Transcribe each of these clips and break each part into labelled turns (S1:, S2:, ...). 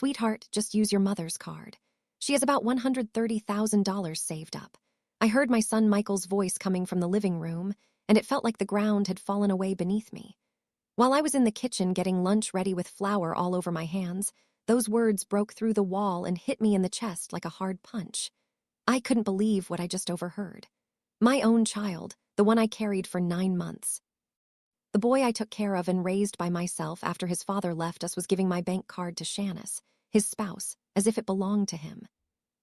S1: Sweetheart, just use your mother's card. She has about $130,000 saved up. I heard my son Michael's voice coming from the living room, and it felt like the ground had fallen away beneath me. While I was in the kitchen getting lunch ready with flour all over my hands, those words broke through the wall and hit me in the chest like a hard punch. I couldn't believe what I just overheard. My own child, the one I carried for 9 months. The boy I took care of and raised by myself after his father left us was giving my bank card to Shanice, his spouse, as if it belonged to him.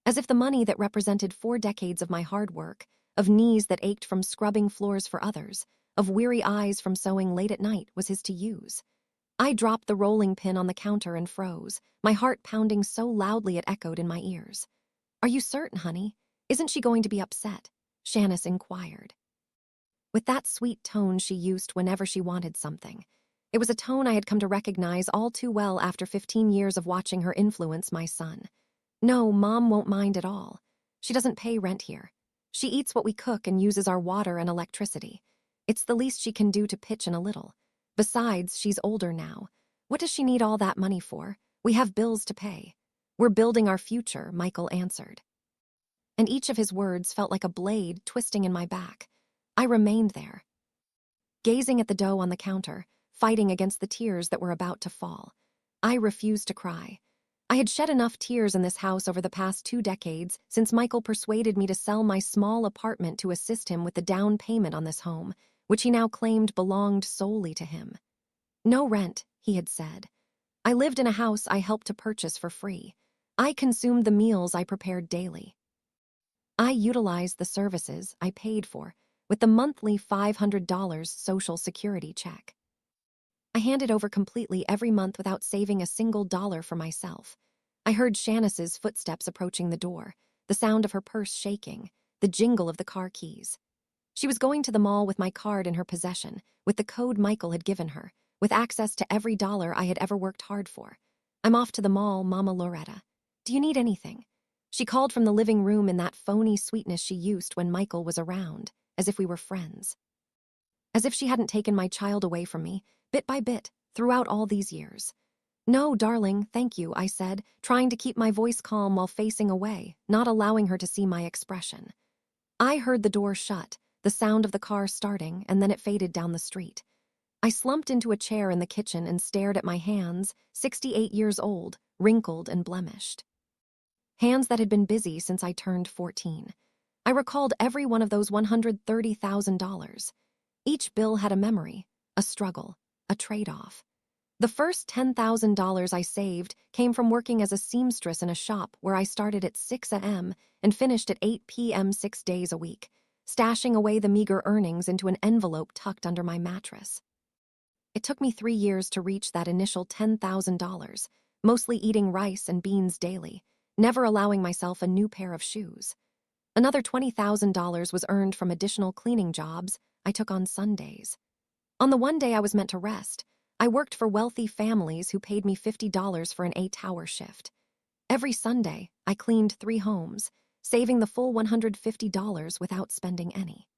S1: As if the money that represented 4 decades of my hard work, of knees that ached from scrubbing floors for others, of weary eyes from sewing late at night, was his to use. I dropped the rolling pin on the counter and froze, my heart pounding so loudly it echoed in my ears. "Are you certain, honey? Isn't she going to be upset?" Shanice inquired. With that sweet tone she used whenever she wanted something. It was a tone I had come to recognize all too well after 15 years of watching her influence my son. "No, Mom won't mind at all. She doesn't pay rent here. She eats what we cook and uses our water and electricity. It's the least she can do to pitch in a little. Besides, she's older now. What does she need all that money for? We have bills to pay. We're building our future," Michael answered. And each of his words felt like a blade twisting in my back. I remained there, gazing at the dough on the counter, fighting against the tears that were about to fall. I refused to cry. I had shed enough tears in this house over the past 2 decades since Michael persuaded me to sell my small apartment to assist him with the down payment on this home, which he now claimed belonged solely to him. "No rent," he had said. I lived in a house I helped to purchase for free. I consumed the meals I prepared daily. I utilized the services I paid for with the monthly $500 Social Security check. I handed over completely every month without saving a single dollar for myself. I heard Shanice's footsteps approaching the door, the sound of her purse shaking, the jingle of the car keys. She was going to the mall with my card in her possession, with the code Michael had given her, with access to every dollar I had ever worked hard for. "I'm off to the mall, Mama Loretta. Do you need anything?" She called from the living room in that phony sweetness she used when Michael was around, as if we were friends. As if she hadn't taken my child away from me, bit by bit, throughout all these years. "No, darling, thank you," I said, trying to keep my voice calm while facing away, not allowing her to see my expression. I heard the door shut, the sound of the car starting, and then it faded down the street. I slumped into a chair in the kitchen and stared at my hands, 68 years old, wrinkled and blemished. Hands that had been busy since I turned 14. I recalled every one of those $130,000. Each bill had a memory, a struggle, a trade-off. The first $10,000 I saved came from working as a seamstress in a shop where I started at 6 a.m. and finished at 8 p.m. 6 days a week, stashing away the meager earnings into an envelope tucked under my mattress. It took me 3 years to reach that initial $10,000, mostly eating rice and beans daily, never allowing myself a new pair of shoes. Another $20,000 was earned from additional cleaning jobs I took on Sundays. On the one day I was meant to rest, I worked for wealthy families who paid me $50 for an 8-hour shift. Every Sunday, I cleaned 3 homes, saving the full $150 without spending any.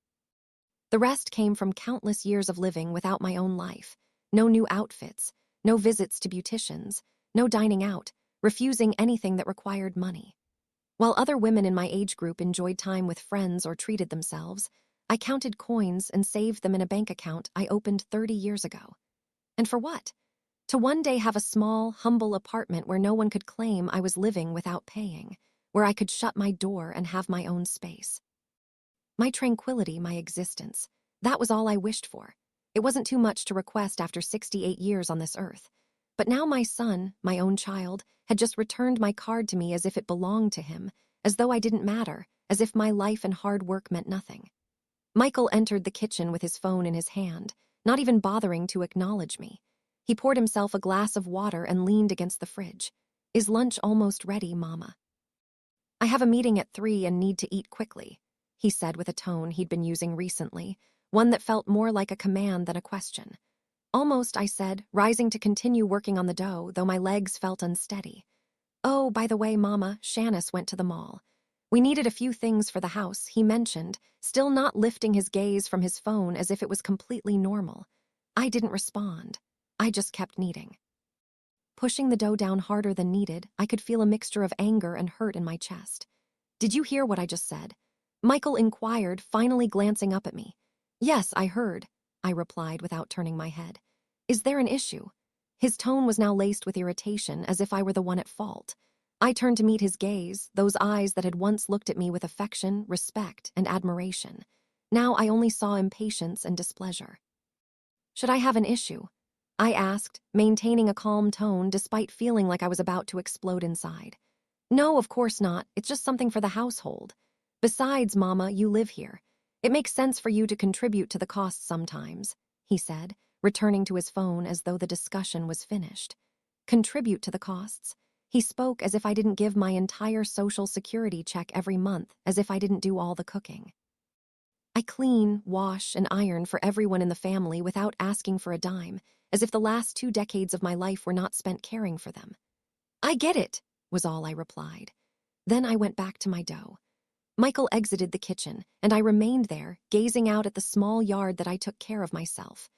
S1: The rest came from countless years of living without my own life. No new outfits, no visits to beauticians, no dining out, refusing anything that required money. While other women in my age group enjoyed time with friends or treated themselves, I counted coins and saved them in a bank account I opened 30 years ago. And for what? To one day have a small, humble apartment where no one could claim I was living without paying, where I could shut my door and have my own space. My tranquility, my existence, that was all I wished for. It wasn't too much to request after 68 years on this earth. But now my son, my own child, had just returned my card to me as if it belonged to him, as though I didn't matter, as if my life and hard work meant nothing. Michael entered the kitchen with his phone in his hand, not even bothering to acknowledge me. He poured himself a glass of water and leaned against the fridge. "Is lunch almost ready, Mama?" "I have a meeting at 3 and need to eat quickly," he said with a tone he'd been using recently, one that felt more like a command than a question. "Almost," I said, rising to continue working on the dough, though my legs felt unsteady. "Oh, by the way, Mama, Shanice went to the mall. We needed a few things for the house," he mentioned, still not lifting his gaze from his phone as if it was completely normal. I didn't respond. I just kept kneading. Pushing the dough down harder than needed, I could feel a mixture of anger and hurt in my chest. "Did you hear what I just said?" Michael inquired, finally glancing up at me. "Yes, I heard," I replied without turning my head. "Is there an issue?" His tone was now laced with irritation, as if I were the one at fault. I turned to meet his gaze, those eyes that had once looked at me with affection, respect, and admiration. Now I only saw impatience and displeasure. "Should I have an issue?" I asked, maintaining a calm tone despite feeling like I was about to explode inside. "No, of course not. It's just something for the household. Besides, Mama, you live here. It makes sense for you to contribute to the costs sometimes," he said, returning to his phone as though the discussion was finished. Contribute to the costs? He spoke as if I didn't give my entire social security check every month, as if I didn't do all the cooking. "I clean, wash, and iron for everyone in the family without asking for a dime, as if the last 2 decades of my life were not spent caring for them." "I get it," was all I replied. Then I went back to my dough. Michael exited the kitchen, and I remained there, gazing out at the small yard that I took care of myself.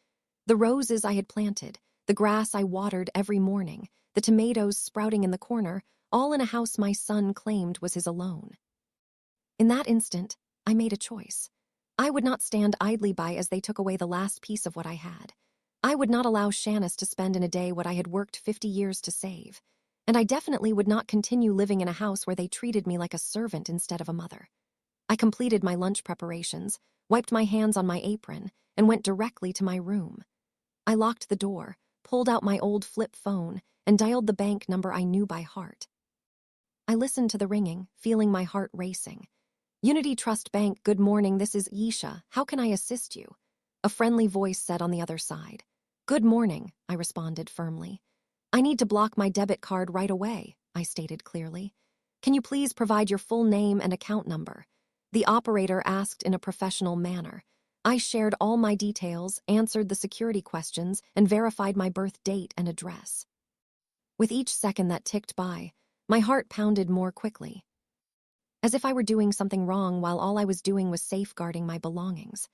S1: The roses I had planted, the grass I watered every morning, the tomatoes sprouting in the corner, all in a house my son claimed was his alone. In that instant, I made a choice. I would not stand idly by as they took away the last piece of what I had. I would not allow Shanice to spend in a day what I had worked 50 years to save. And I definitely would not continue living in a house where they treated me like a servant instead of a mother. I completed my lunch preparations, wiped my hands on my apron, and went directly to my room. I locked the door, pulled out my old flip phone, and dialed the bank number I knew by heart. I listened to the ringing, feeling my heart racing. "Unity Trust Bank, good morning, this is Isha. How can I assist you?" A friendly voice said on the other side. "Good morning," I responded firmly. "I need to block my debit card right away," I stated clearly. "Can you please provide your full name and account number?" The operator asked in a professional manner. I shared all my details, answered the security questions, and verified my birth date and address. With each second that ticked by, my heart pounded more quickly, as if I were doing something wrong while all I was doing was safeguarding my belongings.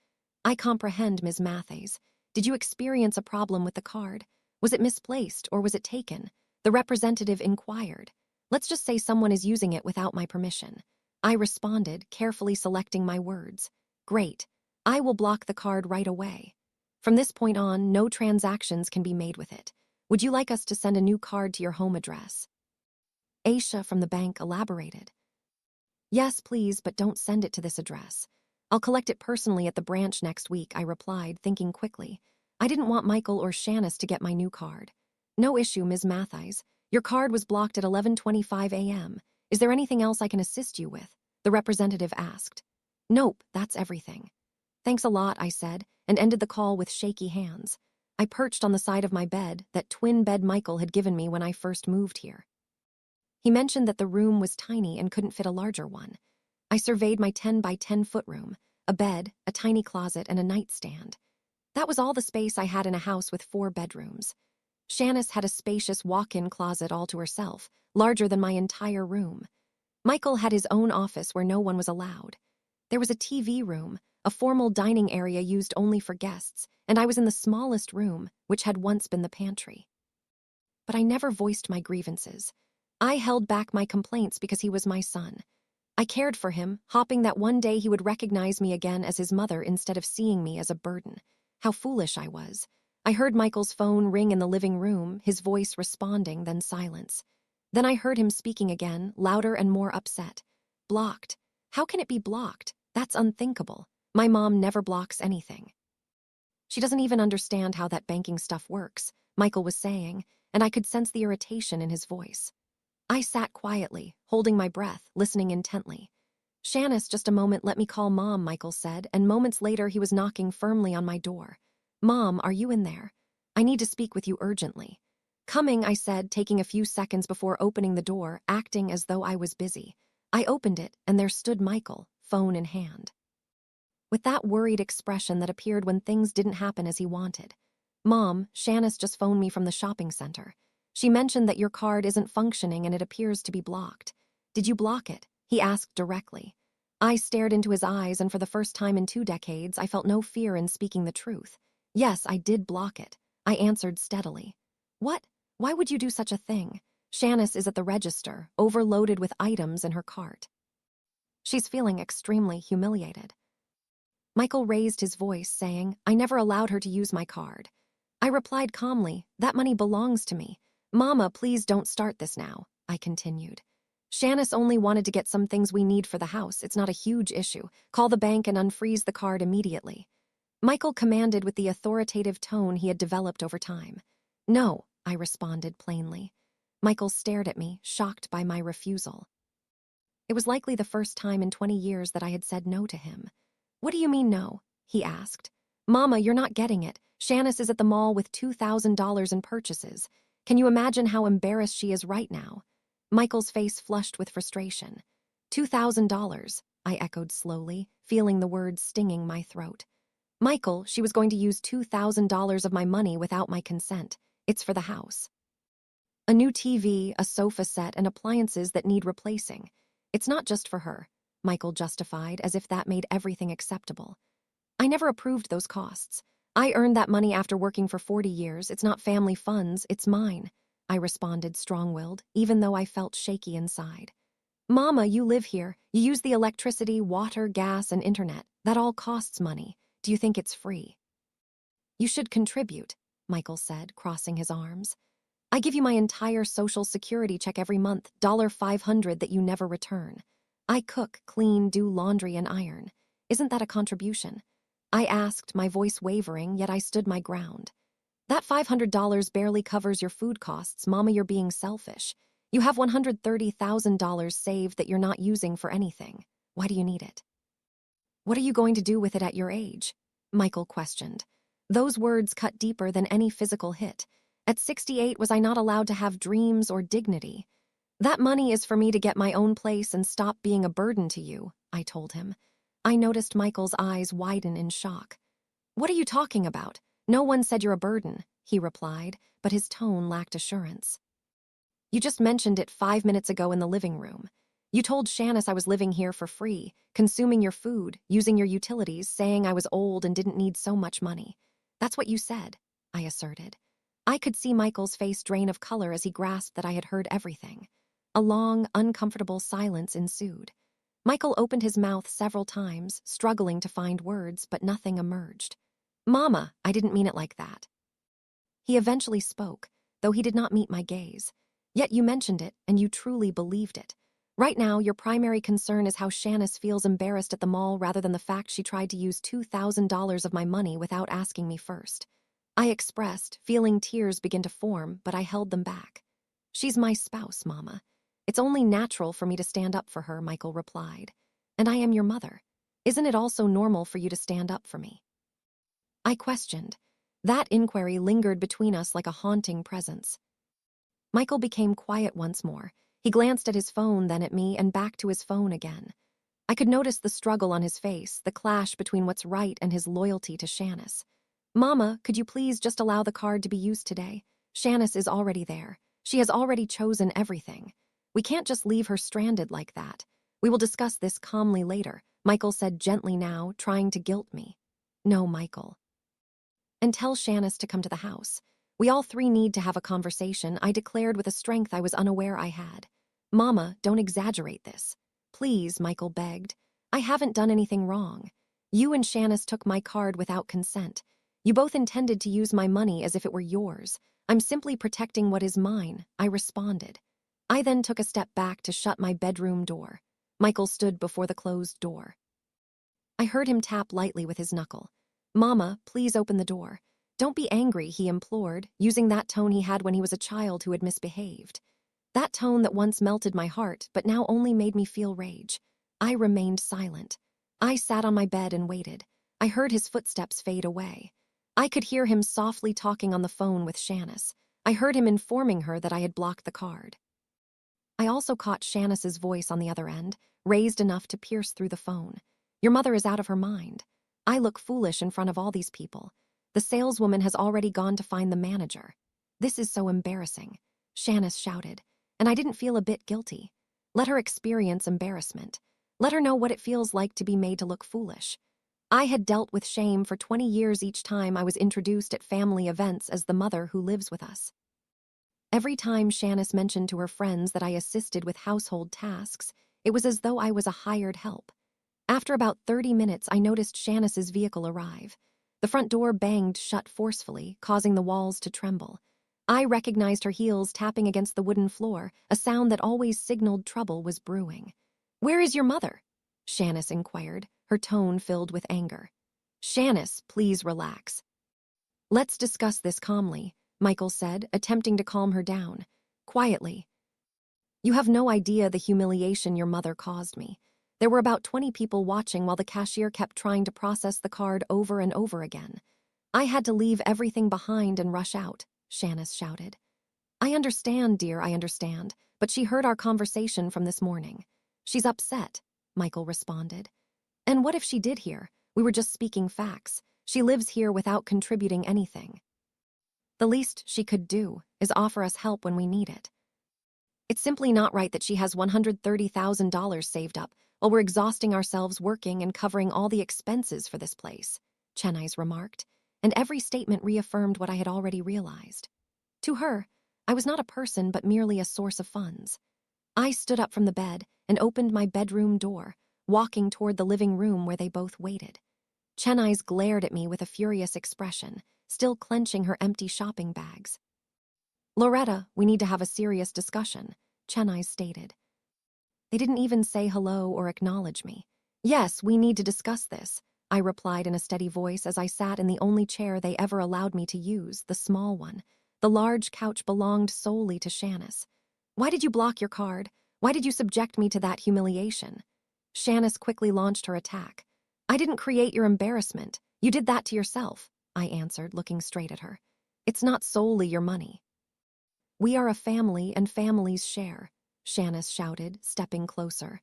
S1: "I comprehend, Ms. Matthews. Did you experience a problem with the card? Was it misplaced or was it taken?" The representative inquired. "Let's just say someone is using it without my permission," I responded, carefully selecting my words. "Great. I will block the card right away. From this point on, no transactions can be made with it. Would you like us to send a new card to your home address?" Aisha from the bank elaborated. "Yes, please, but don't send it to this address. I'll collect it personally at the branch next week," I replied, thinking quickly. I didn't want Michael or Shanice to get my new card. "No issue, Ms. Matthews. Your card was blocked at 11:25 a.m. Is there anything else I can assist you with?" the representative asked. "Nope, that's everything." "Thanks a lot," I said, and ended the call with shaky hands. I perched on the side of my bed, that twin bed Michael had given me when I first moved here. He mentioned that the room was tiny and couldn't fit a larger one. I surveyed my 10 by 10 foot room, a bed, a tiny closet, and a nightstand. That was all the space I had in a house with 4 bedrooms. Shanice had a spacious walk-in closet all to herself, larger than my entire room. Michael had his own office where no one was allowed. There was a TV room, a formal dining area used only for guests, and I was in the smallest room, which had once been the pantry. But I never voiced my grievances. I held back my complaints because he was my son. I cared for him, hoping that one day he would recognize me again as his mother instead of seeing me as a burden. How foolish I was. I heard Michael's phone ring in the living room, his voice responding, then silence. Then I heard him speaking again, louder and more upset. "Blocked. How can it be blocked? That's unthinkable. My mom never blocks anything." "She doesn't even understand how that banking stuff works," Michael was saying, and I could sense the irritation in his voice. I sat quietly, holding my breath, listening intently. "Shanice, just a moment, let me call Mom," Michael said, and moments later he was knocking firmly on my door. "Mom, are you in there? I need to speak with you urgently." "Coming," I said, taking a few seconds before opening the door, acting as though I was busy. I opened it, and there stood Michael, phone in hand, with that worried expression that appeared when things didn't happen as he wanted. "Mom, Shanice just phoned me from the shopping center. She mentioned that your card isn't functioning and it appears to be blocked. Did you block it?" he asked directly. I stared into his eyes, and for the first time in 2 decades, I felt no fear in speaking the truth. "Yes, I did block it," I answered steadily. "What? Why would you do such a thing? Shanice is at the register, overloaded with items in her cart. She's feeling extremely humiliated. Michael raised his voice, saying, I never allowed her to use my card. I replied calmly, that money belongs to me. Mama, please don't start this now, I continued. Shanice only wanted to get some things we need for the house. It's not a huge issue. Call the bank and unfreeze the card immediately. Michael commanded with the authoritative tone he had developed over time. No, I responded plainly. Michael stared at me, shocked by my refusal. It was likely the first time in 20 years that I had said no to him. What do you mean no? He asked. Mama, you're not getting it. Shanice is at the mall with $2,000 in purchases. Can you imagine how embarrassed she is right now? Michael's face flushed with frustration. $2,000, I echoed slowly, feeling the words stinging my throat. Michael, she was going to use $2,000 of my money without my consent. It's for the house. A new TV, a sofa set, and appliances that need replacing. It's not just for her, Michael justified, as if that made everything acceptable. I never approved those costs. I earned that money after working for 40 years. It's not family funds, it's mine, I responded strong-willed, even though I felt shaky inside. Mama, you live here. You use the electricity, water, gas, and internet. That all costs money. Do you think it's free? You should contribute, Michael said, crossing his arms. I give you my entire Social Security check every month, $500 that you never return. I cook, clean, do laundry, and iron. Isn't that a contribution? I asked, my voice wavering, yet I stood my ground. That $500 barely covers your food costs, Mama, you're being selfish. You have $130,000 saved that you're not using for anything. Why do you need it? What are you going to do with it at your age? Michael questioned. Those words cut deeper than any physical hit. At 68, was I not allowed to have dreams or dignity? That money is for me to get my own place and stop being a burden to you, I told him. I noticed Michael's eyes widen in shock. What are you talking about? No one said you're a burden, he replied, but his tone lacked assurance. You just mentioned it 5 minutes ago in the living room. You told Shanice I was living here for free, consuming your food, using your utilities, saying I was old and didn't need so much money. That's what you said, I asserted. I could see Michael's face drain of color as he grasped that I had heard everything. A long, uncomfortable silence ensued. Michael opened his mouth several times, struggling to find words, but nothing emerged. Mama, I didn't mean it like that. He eventually spoke, though he did not meet my gaze. Yet you mentioned it, and you truly believed it. Right now, your primary concern is how Shanice feels embarrassed at the mall rather than the fact she tried to use $2,000 of my money without asking me first. I expressed, feeling tears begin to form, but I held them back. She's my spouse, Mama. It's only natural for me to stand up for her, Michael replied. And I am your mother. Isn't it also normal for you to stand up for me? I questioned. That inquiry lingered between us like a haunting presence. Michael became quiet once more. He glanced at his phone, then at me, and back to his phone again. I could notice the struggle on his face, the clash between what's right and his loyalty to Shanice. Mama, could you please just allow the card to be used today? Shanice is already there. She has already chosen everything. We can't just leave her stranded like that. We will discuss this calmly later, Michael said gently now, trying to guilt me. No, Michael. And tell Shanice to come to the house. We all three need to have a conversation, I declared with a strength I was unaware I had. Mama, don't exaggerate this. Please, Michael begged. I haven't done anything wrong. You and Shanice took my card without consent. You both intended to use my money as if it were yours. I'm simply protecting what is mine, I responded. I then took a step back to shut my bedroom door. Michael stood before the closed door. I heard him tap lightly with his knuckle. Mama, please open the door. Don't be angry, he implored, using that tone he had when he was a child who had misbehaved. That tone that once melted my heart, but now only made me feel rage. I remained silent. I sat on my bed and waited. I heard his footsteps fade away. I could hear him softly talking on the phone with Shanice. I heard him informing her that I had blocked the card. I also caught Shanice's voice on the other end, raised enough to pierce through the phone. Your mother is out of her mind. I look foolish in front of all these people. The saleswoman has already gone to find the manager. This is so embarrassing, Shanice shouted, and I didn't feel a bit guilty. Let her experience embarrassment. Let her know what it feels like to be made to look foolish. I had dealt with shame for 20 years each time I was introduced at family events as the mother who lives with us. Every time Shanice mentioned to her friends that I assisted with household tasks, it was as though I was a hired help. After about 30 minutes, I noticed Shanice's vehicle arrive. The front door banged shut forcefully, causing the walls to tremble. I recognized her heels tapping against the wooden floor, a sound that always signaled trouble was brewing. "Where is your mother?" Shanice inquired, her tone filled with anger. "Shanice, please relax." "Let's discuss this calmly," Michael said, attempting to calm her down. Quietly. "You have no idea the humiliation your mother caused me. There were about 20 people watching while the cashier kept trying to process the card over and over again. I had to leave everything behind and rush out," Shanice shouted. "I understand, dear, I understand, but she heard our conversation from this morning. She's upset," Michael responded. "And what if she did hear? We were just speaking facts. She lives here without contributing anything. The least she could do is offer us help when we need it. It's simply not right that she has $130,000 saved up while we're exhausting ourselves working and covering all the expenses for this place," Chennai's remarked, and every statement reaffirmed what I had already realized. To her, I was not a person but merely a source of funds. I stood up from the bed and opened my bedroom door, walking toward the living room where they both waited. Chennai's glared at me with a furious expression, still clenching her empty shopping bags. "Loretta, we need to have a serious discussion," Chennai stated. They didn't even say hello or acknowledge me. "Yes, we need to discuss this," I replied in a steady voice as I sat in the only chair they ever allowed me to use, the small one. The large couch belonged solely to Shanice. "Why did you block your card? Why did you subject me to that humiliation?" Shanice quickly launched her attack. "I didn't create your embarrassment. You did that to yourself," I answered, looking straight at her. "It's not solely your money." "We are a family and families share," Shanice shouted, stepping closer.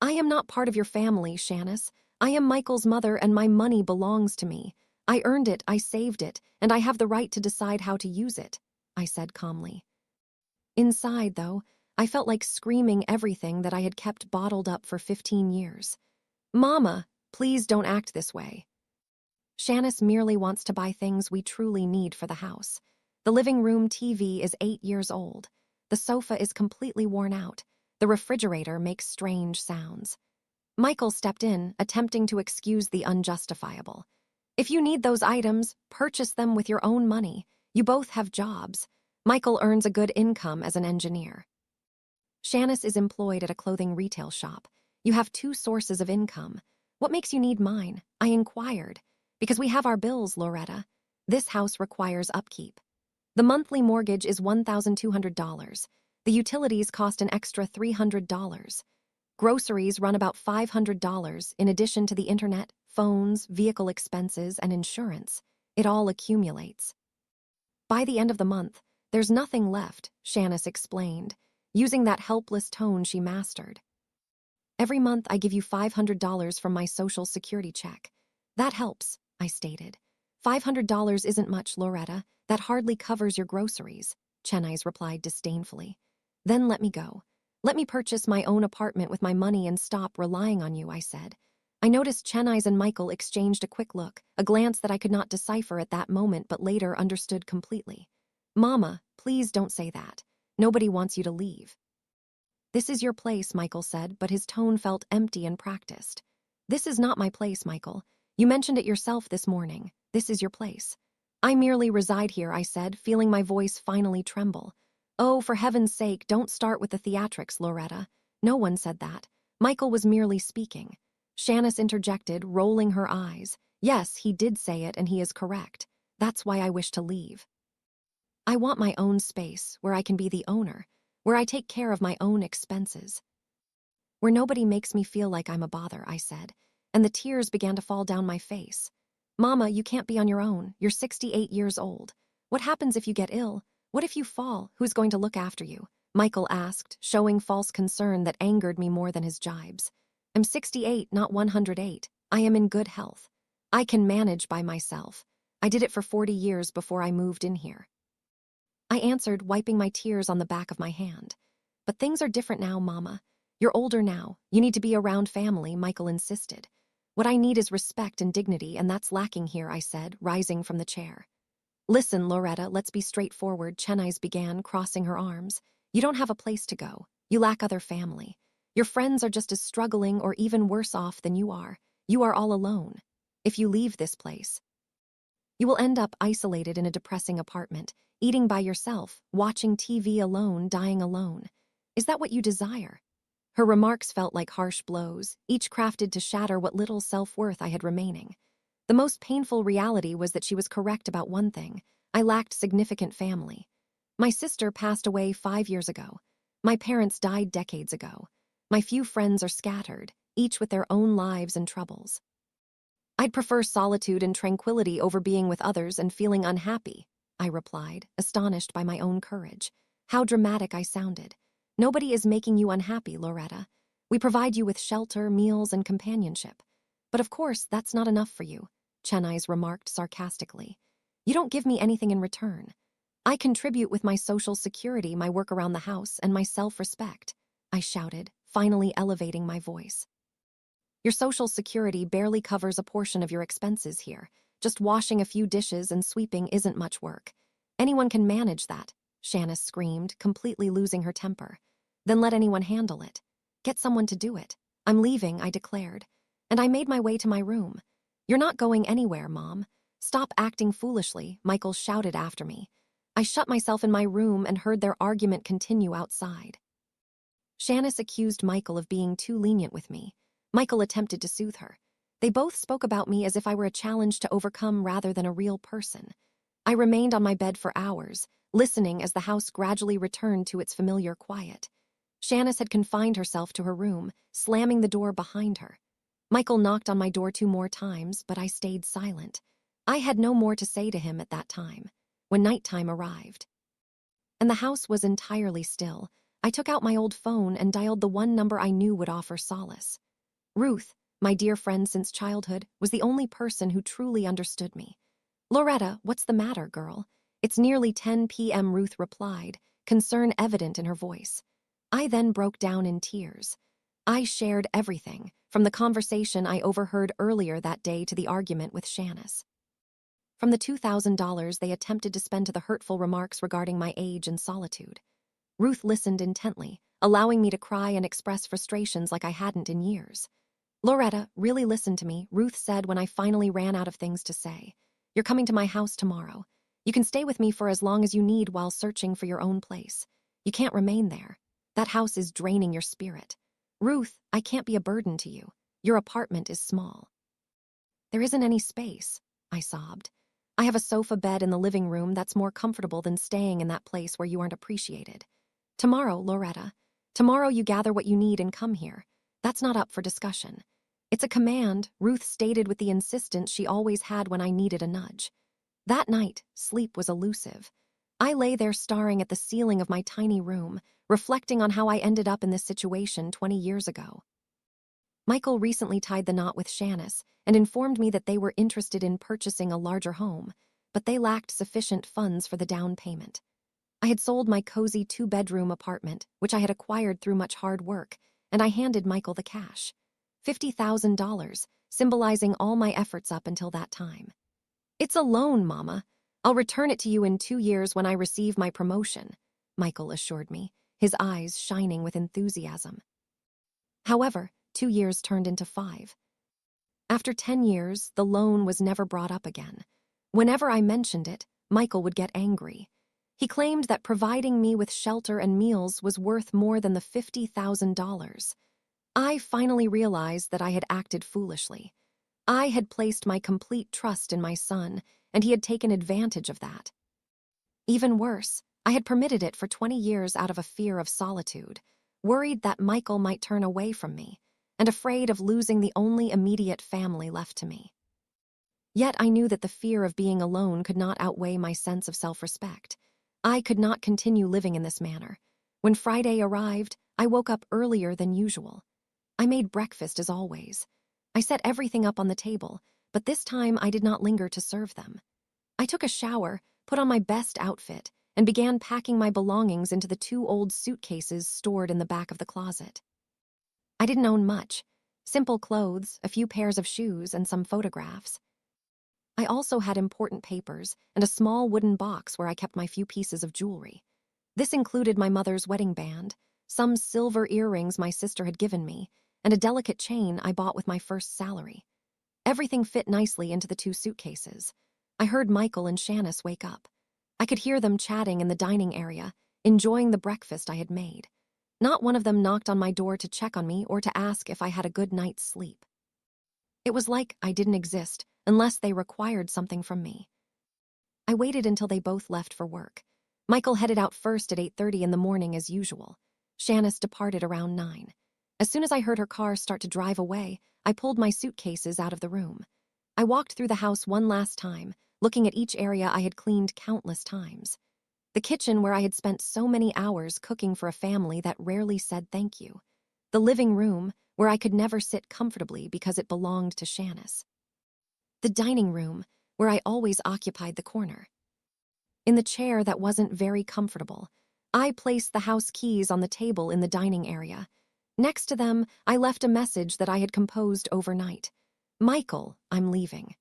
S1: "I am not part of your family, Shanice. I am Michael's mother and my money belongs to me. I earned it, I saved it, and I have the right to decide how to use it," I said calmly. Inside, though, I felt like screaming everything that I had kept bottled up for 15 years. "Mama, please don't act this way." Shanice merely wants to buy things we truly need for the house. The living room TV is 8 years old. The sofa is completely worn out. The refrigerator makes strange sounds. Michael stepped in, attempting to excuse the unjustifiable. "If you need those items, purchase them with your own money. You both have jobs. Michael earns a good income as an engineer. Shanice is employed at a clothing retail shop. You have 2 sources of income. What makes you need mine?" I inquired. "Because we have our bills, Loretta. This house requires upkeep. The monthly mortgage is $1,200. The utilities cost an extra $300. Groceries run about $500 in addition to the internet, phones, vehicle expenses, and insurance. It all accumulates. By the end of the month, there's nothing left," Shanice explained, using that helpless tone she mastered. "Every month I give you $500 from my Social Security check. That helps," I stated. $500 isn't much, Loretta. That hardly covers your groceries," Chennai's replied disdainfully. "Then let me go. Let me purchase my own apartment with my money and stop relying on you," I said. I noticed Chennai's and Michael exchanged a quick look, a glance that I could not decipher at that moment but later understood completely. "Mama, please don't say that. Nobody wants you to leave." "This is your place," Michael said, but his tone felt empty and practiced. "This is not my place, Michael. You mentioned it yourself this morning. This is your place." "I merely reside here," I said, feeling my voice finally tremble. "Oh, for heaven's sake, don't start with the theatrics, Loretta. No one said that. Michael was merely speaking." Shanice interjected, rolling her eyes. "Yes, he did say it, and he is correct. That's why I wish to leave. I want my own space, where I can be the owner, where I take care of my own expenses. Where nobody makes me feel like I'm a bother," I said, and the tears began to fall down my face. "Mama, you can't be on your own. You're 68 years old. What happens if you get ill? What if you fall? Who's going to look after you?" Michael asked, showing false concern that angered me more than his jibes. "I'm 68, not 108. I am in good health. I can manage by myself. I did it for 40 years before I moved in here," I answered, wiping my tears on the back of my hand. "But things are different now, Mama. You're older now. You need to be around family," Michael insisted. "What I need is respect and dignity, and that's lacking here," I said, rising from the chair. Listen, Loretta, let's be straightforward, Chennai's began, crossing her arms. You don't have a place to go. You lack other family. Your friends are just as struggling or even worse off than you are. You are all alone. If you leave this place, you will end up isolated in a depressing apartment, eating by yourself, watching TV alone, dying alone. Is that what you desire? Her remarks felt like harsh blows, each crafted to shatter what little self-worth I had remaining. The most painful reality was that she was correct about one thing. I lacked significant family. My sister passed away 5 years ago. My parents died decades ago. My few friends are scattered, each with their own lives and troubles. I'd prefer solitude and tranquility over being with others and feeling unhappy, I replied, astonished by my own courage. How dramatic I sounded. Nobody is making you unhappy, Loretta. We provide you with shelter, meals, and companionship. But of course, that's not enough for you, Chennai's remarked sarcastically. You don't give me anything in return. I contribute with my social security, my work around the house, and my self-respect, I shouted, finally elevating my voice. Your social security barely covers a portion of your expenses here. Just washing a few dishes and sweeping isn't much work. Anyone can manage that, Shanice screamed, completely losing her temper. Then let anyone handle it. Get someone to do it. I'm leaving, I declared. And I made my way to my room. You're not going anywhere, Mom. Stop acting foolishly, Michael shouted after me. I shut myself in my room and heard their argument continue outside. Shanice accused Michael of being too lenient with me. Michael attempted to soothe her. They both spoke about me as if I were a challenge to overcome rather than a real person. I remained on my bed for hours, listening as the house gradually returned to its familiar quiet. Shanice had confined herself to her room, slamming the door behind her. Michael knocked on my door 2 more times, but I stayed silent. I had no more to say to him at that time. When nighttime arrived, and the house was entirely still, I took out my old phone and dialed the one number I knew would offer solace. Ruth, my dear friend since childhood, was the only person who truly understood me. Loretta, what's the matter, girl? It's nearly 10 p.m., Ruth replied, concern evident in her voice. I then broke down in tears. I shared everything, from the conversation I overheard earlier that day to the argument with Shanice. From the $2,000 they attempted to spend to the hurtful remarks regarding my age and solitude. Ruth listened intently, allowing me to cry and express frustrations like I hadn't in years. Loretta, really listen to me, Ruth said when I finally ran out of things to say. You're coming to my house tomorrow. You can stay with me for as long as you need while searching for your own place. You can't remain there. That house is draining your spirit. Ruth, I can't be a burden to you. Your apartment is small. There isn't any space, I sobbed. I have a sofa bed in the living room that's more comfortable than staying in that place where you aren't appreciated. Tomorrow, Loretta. Tomorrow you gather what you need and come here. That's not up for discussion. It's a command, Ruth stated with the insistence she always had when I needed a nudge. That night, sleep was elusive. I lay there staring at the ceiling of my tiny room, reflecting on how I ended up in this situation 20 years ago. Michael recently tied the knot with Shanice and informed me that they were interested in purchasing a larger home, but they lacked sufficient funds for the down payment. I had sold my cozy 2-bedroom apartment, which I had acquired through much hard work, and I handed Michael the cash. $50,000, symbolizing all my efforts up until that time. It's a loan, Mama. I'll return it to you in 2 years when I receive my promotion, Michael assured me, his eyes shining with enthusiasm. However, 2 years turned into 5. After 10 years, the loan was never brought up again. Whenever I mentioned it, Michael would get angry. He claimed that providing me with shelter and meals was worth more than the $50,000. I finally realized that I had acted foolishly. I had placed my complete trust in my son, and he had taken advantage of that. Even worse, I had permitted it for 20 years out of a fear of solitude, worried that Michael might turn away from me, and afraid of losing the only immediate family left to me. Yet I knew that the fear of being alone could not outweigh my sense of self-respect. I could not continue living in this manner. When Friday arrived, I woke up earlier than usual. I made breakfast as always. I set everything up on the table, but this time I did not linger to serve them. I took a shower, put on my best outfit, and began packing my belongings into the 2 old suitcases stored in the back of the closet. I didn't own much. Simple clothes, a few pairs of shoes, and some photographs. I also had important papers and a small wooden box where I kept my few pieces of jewelry. This included my mother's wedding band, some silver earrings my sister had given me, and a delicate chain I bought with my first salary. Everything fit nicely into the 2 suitcases. I heard Michael and Shanice wake up. I could hear them chatting in the dining area, enjoying the breakfast I had made. Not one of them knocked on my door to check on me or to ask if I had a good night's sleep. It was like I didn't exist unless they required something from me. I waited until they both left for work. Michael headed out first at 8:30 in the morning as usual. Shanice departed around 9. As soon as I heard her car start to drive away, I pulled my suitcases out of the room. I walked through the house one last time, looking at each area I had cleaned countless times. The kitchen where I had spent so many hours cooking for a family that rarely said thank you. The living room, where I could never sit comfortably because it belonged to Shanice. The dining room, where I always occupied the corner. In the chair that wasn't very comfortable, I placed the house keys on the table in the dining area. Next to them, I left a message that I had composed overnight. Michael, I'm leaving.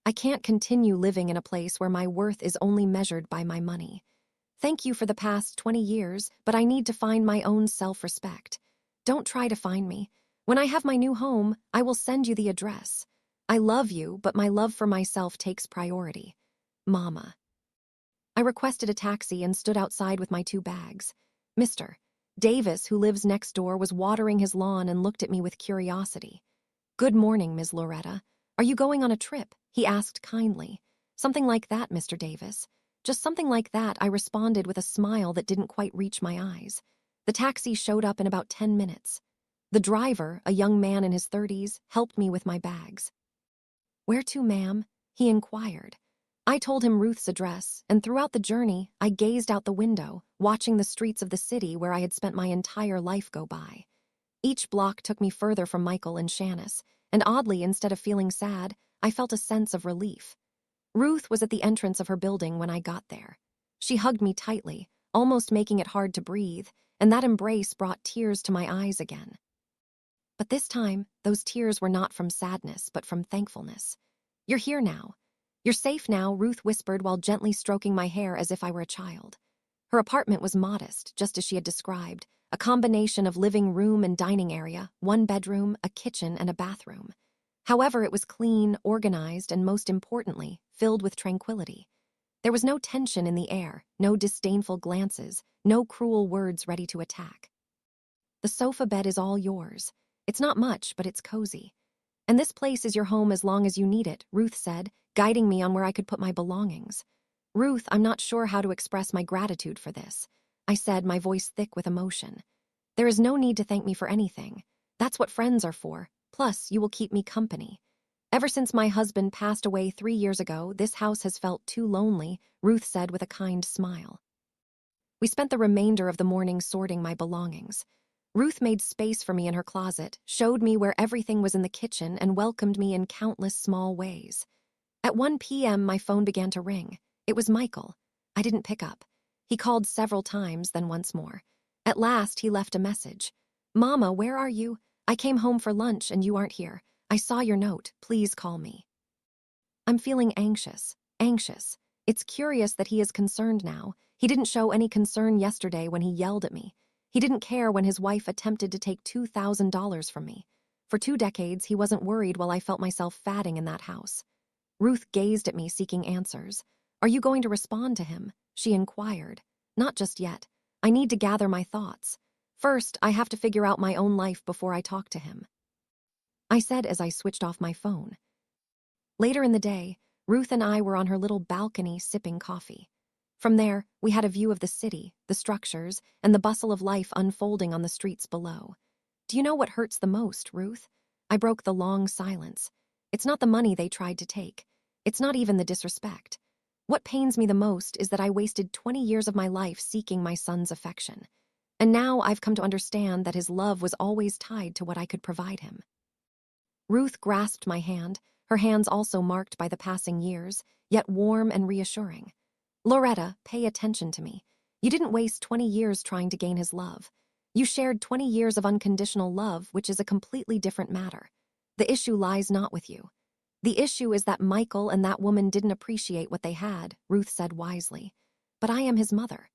S1: I can't continue living in a place where my worth is only measured by my money. Thank you for the past 20 years, but I need to find my own self-respect. Don't try to find me. When I have my new home, I will send you the address. I love you, but my love for myself takes priority. Mama. I requested a taxi and stood outside with my 2 bags. Mr. Davis, who lives next door, was watering his lawn and looked at me with curiosity. Good morning, Ms. Loretta. Are you going on a trip? He asked kindly. Something like that, Mr. Davis. Just something like that, I responded with a smile that didn't quite reach my eyes. The taxi showed up in about 10 minutes. The driver, a young man in his 30s, helped me with my bags. Where to, ma'am? He inquired. I told him Ruth's address, and throughout the journey, I gazed out the window, watching the streets of the city where I had spent my entire life go by. Each block took me further from Michael and Shanice, and oddly, instead of feeling sad, I felt a sense of relief. Ruth was at the entrance of her building when I got there. She hugged me tightly, almost making it hard to breathe, and that embrace brought tears to my eyes again. But this time, those tears were not from sadness, but from thankfulness. You're here now. You're safe now, Ruth whispered while gently stroking my hair as if I were a child. Her apartment was modest, just as she had described, a combination of living room and dining area, 1 bedroom, a kitchen, and a bathroom. However, it was clean, organized, and most importantly, filled with tranquility. There was no tension in the air, no disdainful glances, no cruel words ready to attack. The sofa bed is all yours. It's not much, but it's cozy. And this place is your home as long as you need it, Ruth said, guiding me on where I could put my belongings. Ruth, I'm not sure how to express my gratitude for this, I said, my voice thick with emotion. There is no need to thank me for anything. That's what friends are for. Plus, you will keep me company. Ever since my husband passed away 3 years ago, this house has felt too lonely, Ruth said with a kind smile. We spent the remainder of the morning sorting my belongings. Ruth made space for me in her closet, showed me where everything was in the kitchen, and welcomed me in countless small ways. At 1 p.m., my phone began to ring. It was Michael. I didn't pick up. He called several times, then once more. At last, he left a message. Mama, where are you? I came home for lunch and you aren't here. I saw your note. Please call me. I'm feeling anxious. It's curious that he is concerned now. He didn't show any concern yesterday when he yelled at me. He didn't care when his wife attempted to take $2,000 from me. For 2 decades, he wasn't worried while I felt myself fatting in that house. Ruth gazed at me, seeking answers. Are you going to respond to him? She inquired. Not just yet. I need to gather my thoughts. First, I have to figure out my own life before I talk to him, I said as I switched off my phone. Later in the day, Ruth and I were on her little balcony sipping coffee. From there, we had a view of the city, the structures, and the bustle of life unfolding on the streets below. Do you know what hurts the most, Ruth? I broke the long silence. It's not the money they tried to take. It's not even the disrespect. What pains me the most is that I wasted 20 years of my life seeking my son's affection. And now I've come to understand that his love was always tied to what I could provide him. Ruth grasped my hand, her hands also marked by the passing years, yet warm and reassuring. Loretta, pay attention to me. You didn't waste 20 years trying to gain his love. You shared 20 years of unconditional love, which is a completely different matter. The issue lies not with you. The issue is that Michael and that woman didn't appreciate what they had, Ruth said wisely. But I am his mother.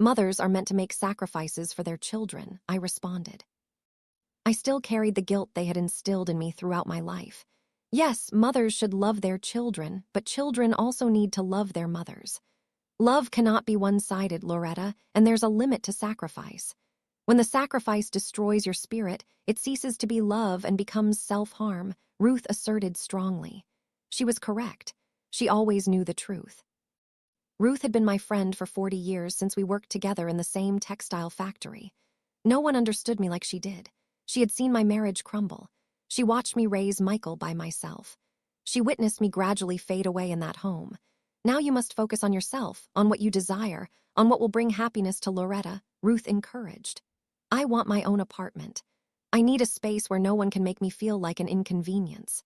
S1: Mothers are meant to make sacrifices for their children, I responded. I still carried the guilt they had instilled in me throughout my life. Yes, mothers should love their children, but children also need to love their mothers. Love cannot be one-sided, Loretta, and there's a limit to sacrifice. When the sacrifice destroys your spirit, it ceases to be love and becomes self-harm, Ruth asserted strongly. She was correct. She always knew the truth. Ruth had been my friend for 40 years since we worked together in the same textile factory. No one understood me like she did. She had seen my marriage crumble. She watched me raise Michael by myself. She witnessed me gradually fade away in that home. Now you must focus on yourself, on what you desire, on what will bring happiness to Loretta, Ruth encouraged. I want my own apartment. I need a space where no one can make me feel like an inconvenience.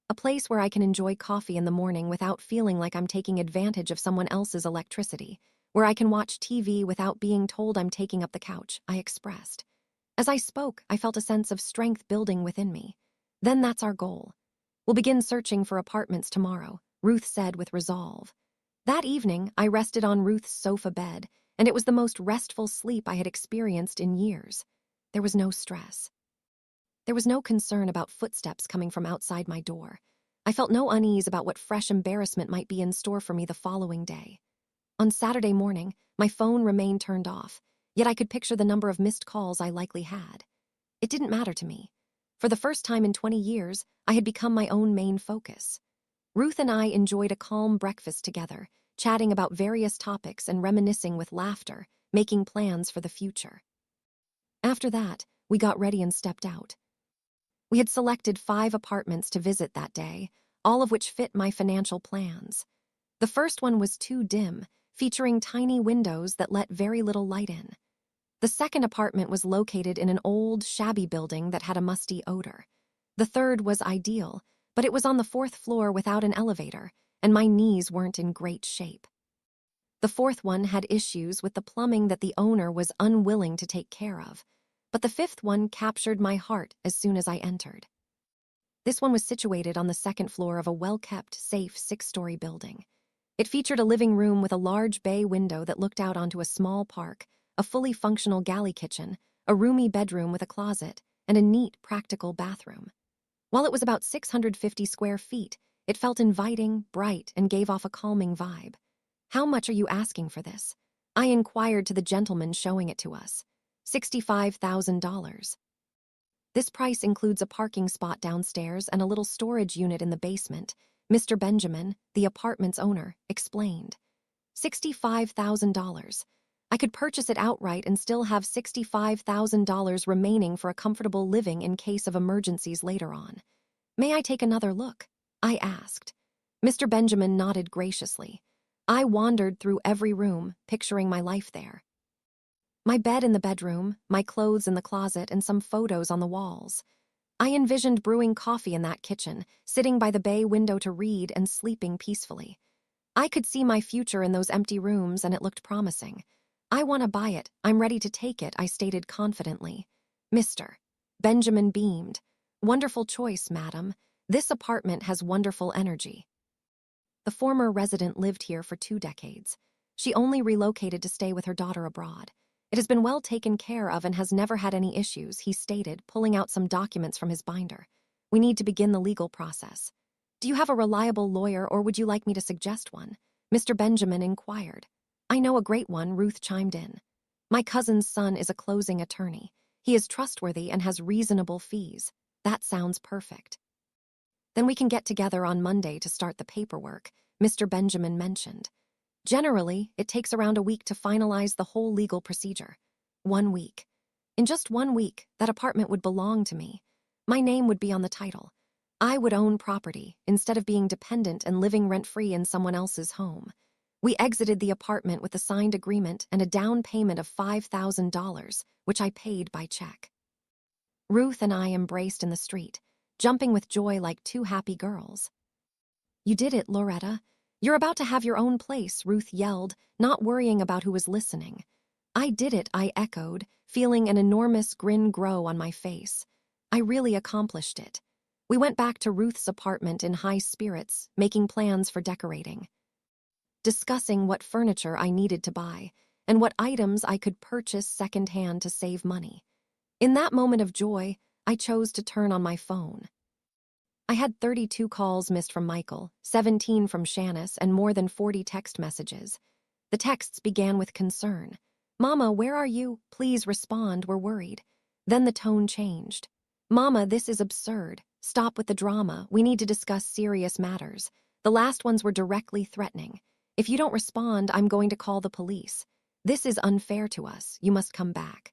S1: A place where I can enjoy coffee in the morning without feeling like I'm taking advantage of someone else's electricity, where I can watch TV without being told I'm taking up the couch, I expressed. As I spoke, I felt a sense of strength building within me. Then that's our goal. We'll begin searching for apartments tomorrow, Ruth said with resolve. That evening, I rested on Ruth's sofa bed, and it was the most restful sleep I had experienced in years. There was no stress. There was no concern about footsteps coming from outside my door. I felt no unease about what fresh embarrassment might be in store for me the following day. On Saturday morning, my phone remained turned off, yet I could picture the number of missed calls I likely had. It didn't matter to me. For the first time in 20 years, I had become my own main focus. Ruth and I enjoyed a calm breakfast together, chatting about various topics and reminiscing with laughter, making plans for the future. After that, we got ready and stepped out. We had selected 5 apartments to visit that day, all of which fit my financial plans. The first one was too dim, featuring tiny windows that let very little light in. The second apartment was located in an old, shabby building that had a musty odor. The third was ideal, but it was on the 4th floor without an elevator, and my knees weren't in great shape. The 4th one had issues with the plumbing that the owner was unwilling to take care of, but the 5th one captured my heart as soon as I entered. This one was situated on the 2nd floor of a well-kept, safe 6-story building. It featured a living room with a large bay window that looked out onto a small park, a fully functional galley kitchen, a roomy bedroom with a closet, and a neat, practical bathroom. While it was about 650 square feet, it felt inviting, bright, and gave off a calming vibe. How much are you asking for this? I inquired to the gentleman showing it to us. $65,000. This price includes a parking spot downstairs and a little storage unit in the basement, Mr. Benjamin, the apartment's owner, explained. $65,000. I could purchase it outright and still have $65,000 remaining for a comfortable living in case of emergencies later on. May I take another look? I asked. Mr. Benjamin nodded graciously. I wandered through every room, picturing my life there. My bed in the bedroom, my clothes in the closet, and some photos on the walls. I envisioned brewing coffee in that kitchen, sitting by the bay window to read and sleeping peacefully. I could see my future in those empty rooms, and it looked promising. I want to buy it. I'm ready to take it, I stated confidently. Mr. Benjamin beamed. Wonderful choice, madam. This apartment has wonderful energy. The former resident lived here for 2 decades. She only relocated to stay with her daughter abroad. It has been well taken care of and has never had any issues, he stated, pulling out some documents from his binder. We need to begin the legal process. Do you have a reliable lawyer, or would you like me to suggest one? Mr. Benjamin inquired. I know a great one, Ruth chimed in. My cousin's son is a closing attorney. He is trustworthy and has reasonable fees. That sounds perfect. Then we can get together on Monday to start the paperwork, Mr. Benjamin mentioned. Generally, it takes around a week to finalize the whole legal procedure. 1 week. In just 1 week, that apartment would belong to me. My name would be on the title. I would own property, instead of being dependent and living rent-free in someone else's home. We exited the apartment with a signed agreement and a down payment of $5,000, which I paid by check. Ruth and I embraced in the street, jumping with joy like 2 happy girls. You did it, Loretta. You're about to have your own place, Ruth yelled, not worrying about who was listening. I did it, I echoed, feeling an enormous grin grow on my face. I really accomplished it. We went back to Ruth's apartment in high spirits, making plans for decorating, discussing what furniture I needed to buy and what items I could purchase secondhand to save money. In that moment of joy, I chose to turn on my phone. I had 32 calls missed from Michael, 17 from Shanice, and more than 40 text messages. The texts began with concern. "Mama, where are you? Please respond, we're worried." Then the tone changed. "Mama, this is absurd. Stop with the drama. We need to discuss serious matters." The last ones were directly threatening. "If you don't respond, I'm going to call the police. This is unfair to us. You must come back."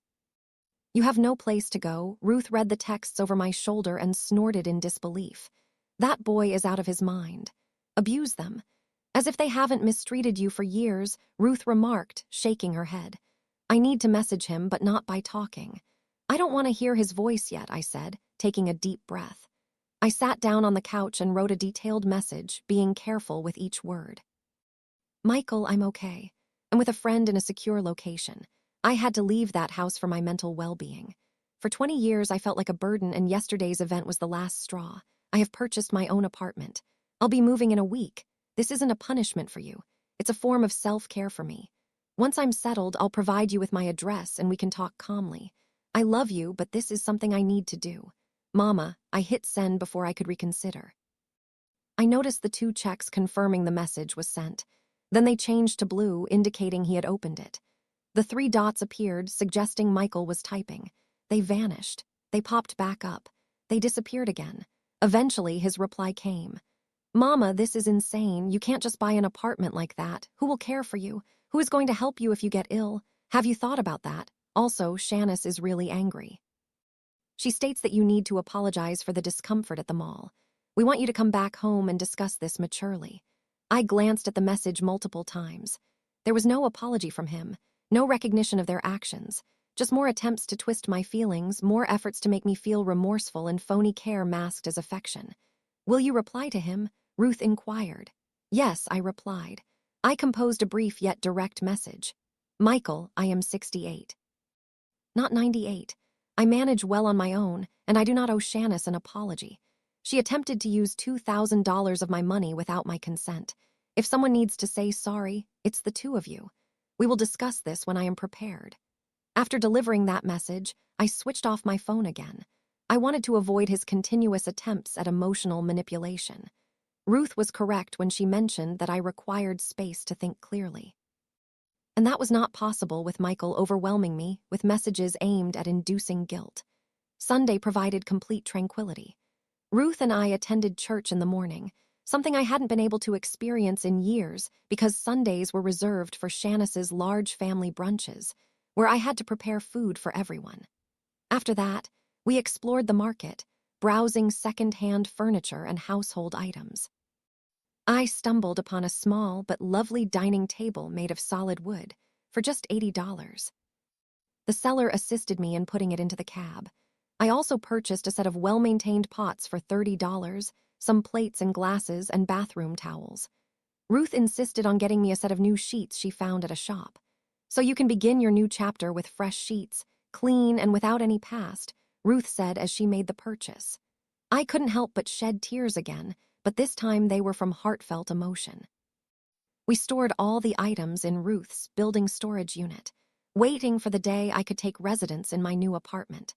S1: "You have no place to go." Ruth read the texts over my shoulder and snorted in disbelief. "That boy is out of his mind. Abuse them." "As if they haven't mistreated you for years," Ruth remarked, shaking her head. "I need to message him, but not by talking." "I don't want to hear his voice yet," I said, taking a deep breath. I sat down on the couch and wrote a detailed message, being careful with each word. "Michael, I'm okay. I'm with a friend in a secure location. I had to leave that house for my mental well-being. For 20 years, I felt like a burden, and yesterday's event was the last straw. I have purchased my own apartment. I'll be moving in a week. This isn't a punishment for you. It's a form of self-care for me. Once I'm settled, I'll provide you with my address and we can talk calmly. I love you, but this is something I need to do. Mama." I hit send before I could reconsider. I noticed the 2 checks confirming the message was sent. Then they changed to blue, indicating he had opened it. The 3 dots appeared, suggesting Michael was typing. They vanished. They popped back up. They disappeared again. Eventually, his reply came. "Mama, this is insane. You can't just buy an apartment like that. Who will care for you? Who is going to help you if you get ill? Have you thought about that? Also, Shanice is really angry. She states that you need to apologize for the discomfort at the mall. We want you to come back home and discuss this maturely." I glanced at the message multiple times. There was no apology from him, no recognition of their actions, just more attempts to twist my feelings, more efforts to make me feel remorseful, and phony care masked as affection. "Will you reply to him?" Ruth inquired. "Yes," I replied. I composed a brief yet direct message. "Michael, I am 68. Not 98. I manage well on my own, and I do not owe Shanice an apology. She attempted to use $2,000 of my money without my consent. If someone needs to say sorry, it's the 2 of you. We will discuss this when I am prepared." After delivering that message, I switched off my phone again. I wanted to avoid his continuous attempts at emotional manipulation. Ruth was correct when she mentioned that I required space to think clearly. And that was not possible with Michael overwhelming me with messages aimed at inducing guilt. Sunday provided complete tranquility. Ruth and I attended church in the morning, something I hadn't been able to experience in years because Sundays were reserved for Shanice's large family brunches, where I had to prepare food for everyone. After that, we explored the market, browsing second-hand furniture and household items. I stumbled upon a small but lovely dining table made of solid wood for just $80. The seller assisted me in putting it into the cab. I also purchased a set of well-maintained pots for $30, some plates and glasses, and bathroom towels. Ruth insisted on getting me a set of new sheets she found at a shop. "So you can begin your new chapter with fresh sheets, clean and without any past," Ruth said as she made the purchase. I couldn't help but shed tears again, but this time they were from heartfelt emotion. We stored all the items in Ruth's building storage unit, waiting for the day I could take residence in my new apartment.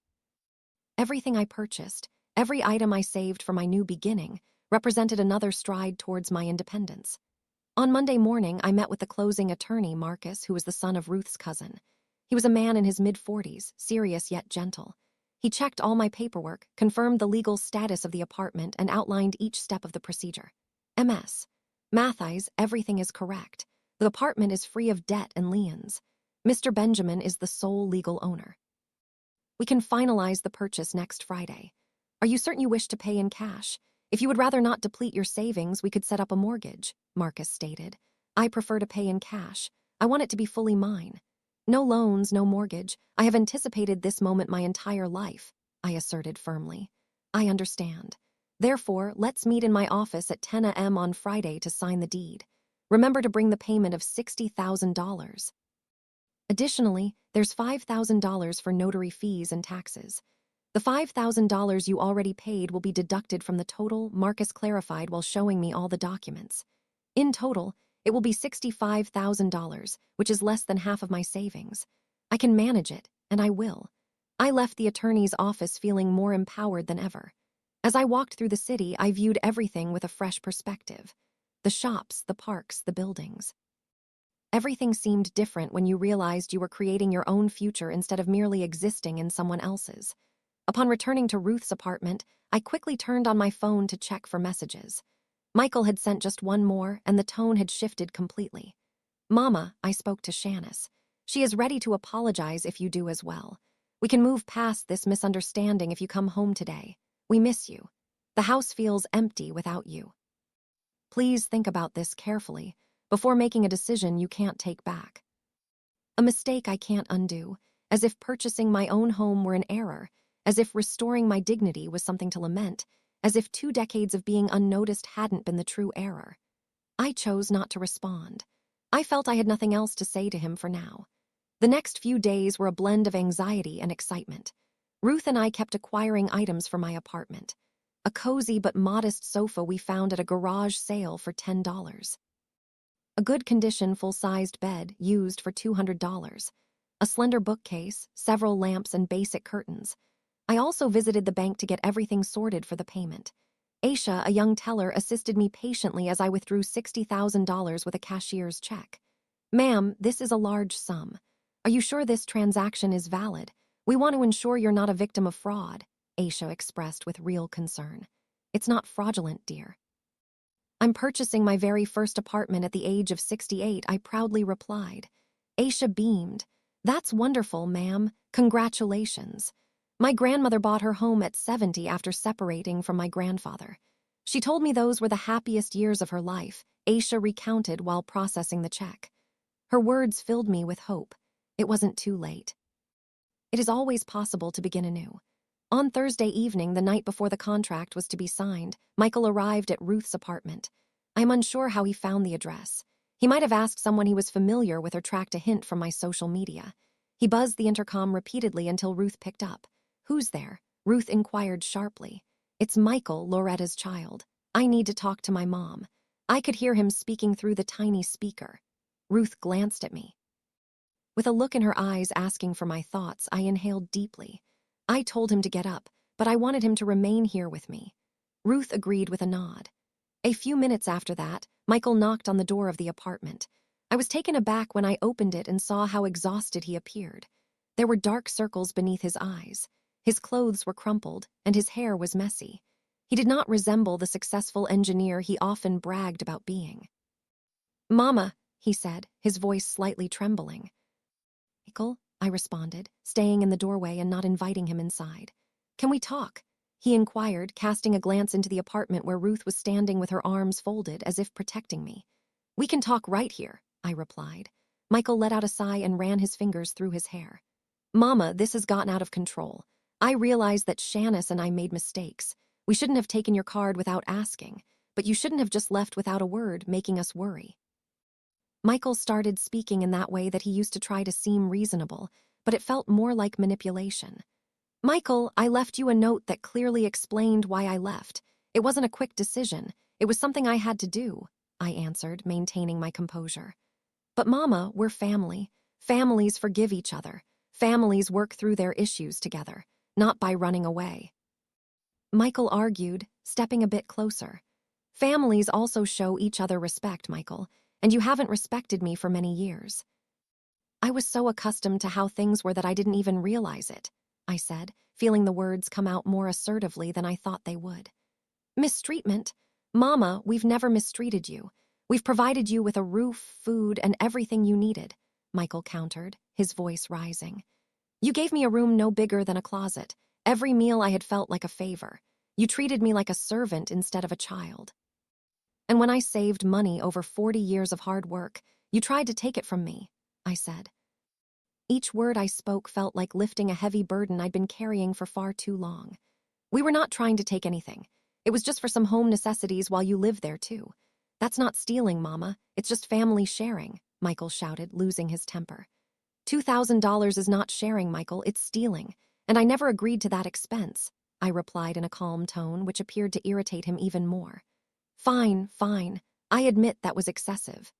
S1: Everything I purchased, every item I saved for my new beginning, represented another stride towards my independence. On Monday morning, I met with the closing attorney, Marcus, who was the son of Ruth's cousin. He was a man in his mid-40s, serious yet gentle. He checked all my paperwork, confirmed the legal status of the apartment, and outlined each step of the procedure. MS. Matthijs, everything is correct. The apartment is free of debt and liens. Mr. Benjamin is the sole legal owner. We can finalize the purchase next Friday. Are you certain you wish to pay in cash? If you would rather not deplete your savings, we could set up a mortgage, Marcus stated. I prefer to pay in cash. I want it to be fully mine. No loans, no mortgage. I have anticipated this moment my entire life, I asserted firmly. I understand. Therefore, let's meet in my office at 10 a.m. on Friday to sign the deed. Remember to bring the payment of $60,000. Additionally, there's $5,000 for notary fees and taxes. The $5,000 you already paid will be deducted from the total, Marcus clarified while showing me all the documents. In total, it will be $65,000, which is less than half of my savings. I can manage it, and I will. I left the attorney's office feeling more empowered than ever. As I walked through the city, I viewed everything with a fresh perspective. The shops, the parks, the buildings. Everything seemed different when you realized you were creating your own future instead of merely existing in someone else's. Upon returning to Ruth's apartment, I quickly turned on my phone to check for messages. Michael had sent just one more, and the tone had shifted completely. "Mama," I spoke to Shanice. "She is ready to apologize if you do as well. We can move past this misunderstanding if you come home today. We miss you. The house feels empty without you. Please think about this carefully before making a decision you can't take back." A mistake I can't undo, as if purchasing my own home were an error, as if restoring my dignity was something to lament, as if 2 decades of being unnoticed hadn't been the true error. I chose not to respond. I felt I had nothing else to say to him for now. The next few days were a blend of anxiety and excitement. Ruth and I kept acquiring items for my apartment. A cozy but modest sofa we found at a garage sale for $10. A good condition full-sized bed used for $200. A slender bookcase, several lamps, and basic curtains. I also visited the bank to get everything sorted for the payment. Aisha, a young teller, assisted me patiently as I withdrew $60,000 with a cashier's check. "Ma'am, this is a large sum. Are you sure this transaction is valid? We want to ensure you're not a victim of fraud," Aisha expressed with real concern. "It's not fraudulent, dear." "I'm purchasing my very first apartment at the age of 68, I proudly replied. Aisha beamed. "That's wonderful, ma'am. Congratulations. My grandmother bought her home at 70 after separating from my grandfather. She told me those were the happiest years of her life," Aisha recounted while processing the check. Her words filled me with hope. It wasn't too late. It is always possible to begin anew. On Thursday evening, the night before the contract was to be signed, Michael arrived at Ruth's apartment. I am unsure how he found the address. He might have asked someone he was familiar with or tracked a hint from my social media. He buzzed the intercom repeatedly until Ruth picked up. "Who's there?" Ruth inquired sharply. "It's Michael, Loretta's child. I need to talk to my mom." I could hear him speaking through the tiny speaker. Ruth glanced at me. With a look in her eyes asking for my thoughts, I inhaled deeply. I told him to get up, but I wanted him to remain here with me. Ruth agreed with a nod. A few minutes after that, Michael knocked on the door of the apartment. I was taken aback when I opened it and saw how exhausted he appeared. There were dark circles beneath his eyes. His clothes were crumpled, and his hair was messy. He did not resemble the successful engineer he often bragged about being. "Mama," he said, his voice slightly trembling. "Michael," I responded, staying in the doorway and not inviting him inside. "Can we talk?" he inquired, casting a glance into the apartment where Ruth was standing with her arms folded as if protecting me. "We can talk right here," I replied. Michael let out a sigh and ran his fingers through his hair. "Mama, this has gotten out of control. I realize that Shanice and I made mistakes. We shouldn't have taken your card without asking, but you shouldn't have just left without a word, making us worry." Michael started speaking in that way that he used to try to seem reasonable, but it felt more like manipulation. "Michael, I left you a note that clearly explained why I left. It wasn't a quick decision. It was something I had to do," I answered, maintaining my composure. "But Mama, we're family. Families forgive each other. Families work through their issues together, not by running away." Michael argued, stepping a bit closer. "Families also show each other respect, Michael, and you haven't respected me for many years." I was so accustomed to how things were that I didn't even realize it, I said, feeling the words come out more assertively than I thought they would. "Mistreatment? Mama, we've never mistreated you. We've provided you with a roof, food, and everything you needed," Michael countered, his voice rising. "You gave me a room no bigger than a closet. Every meal I had felt like a favor. You treated me like a servant instead of a child. And when I saved money over 40 years of hard work, you tried to take it from me," I said. Each word I spoke felt like lifting a heavy burden I'd been carrying for far too long. "We were not trying to take anything. It was just for some home necessities while you lived there, too. That's not stealing, Mama. It's just family sharing," Michael shouted, losing his temper. $2,000 is not sharing, Michael. It's stealing. And I never agreed to that expense, I replied in a calm tone, which appeared to irritate him even more. Fine, fine. I admit that was excessive.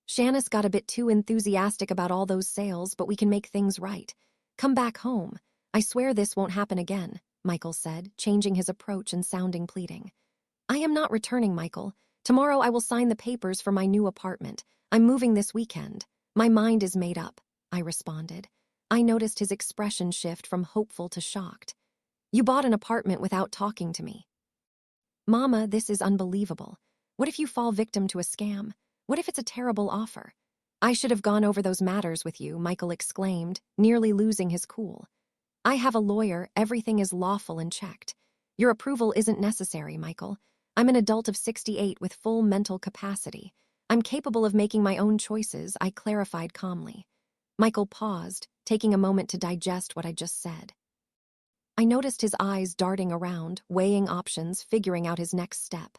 S1: Shanice got a bit too enthusiastic about all those sales, but we can make things right. Come back home. I swear this won't happen again, Michael said, changing his approach and sounding pleading. I am not returning, Michael. Tomorrow I will sign the papers for my new apartment. I'm moving this weekend. My mind is made up, I responded. I noticed his expression shift from hopeful to shocked. You bought an apartment without talking to me. Mama, this is unbelievable. What if you fall victim to a scam? What if it's a terrible offer? I should have gone over those matters with you, Michael exclaimed, nearly losing his cool. I have a lawyer, everything is lawful and checked. Your approval isn't necessary, Michael. I'm an adult of 68 with full mental capacity. I'm capable of making my own choices, I clarified calmly. Michael paused, taking a moment to digest what I just said. I noticed his eyes darting around, weighing options, figuring out his next step.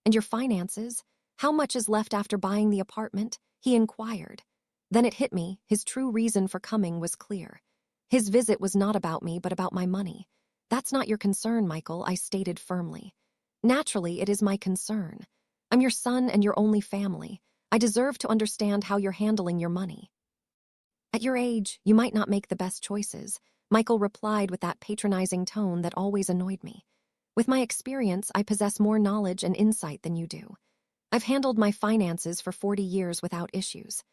S1: And your finances? How much is left after buying the apartment? He inquired. Then it hit me, his true reason for coming was clear. His visit was not about me, but about my money. That's not your concern, Michael, I stated firmly. Naturally, it is my concern. I'm your son and your only family. I deserve to understand how you're handling your money. At your age, you might not make the best choices, Michael replied with that patronizing tone that always annoyed me. With my experience, I possess more knowledge and insight than you do. I've handled my finances for 40 years without issues.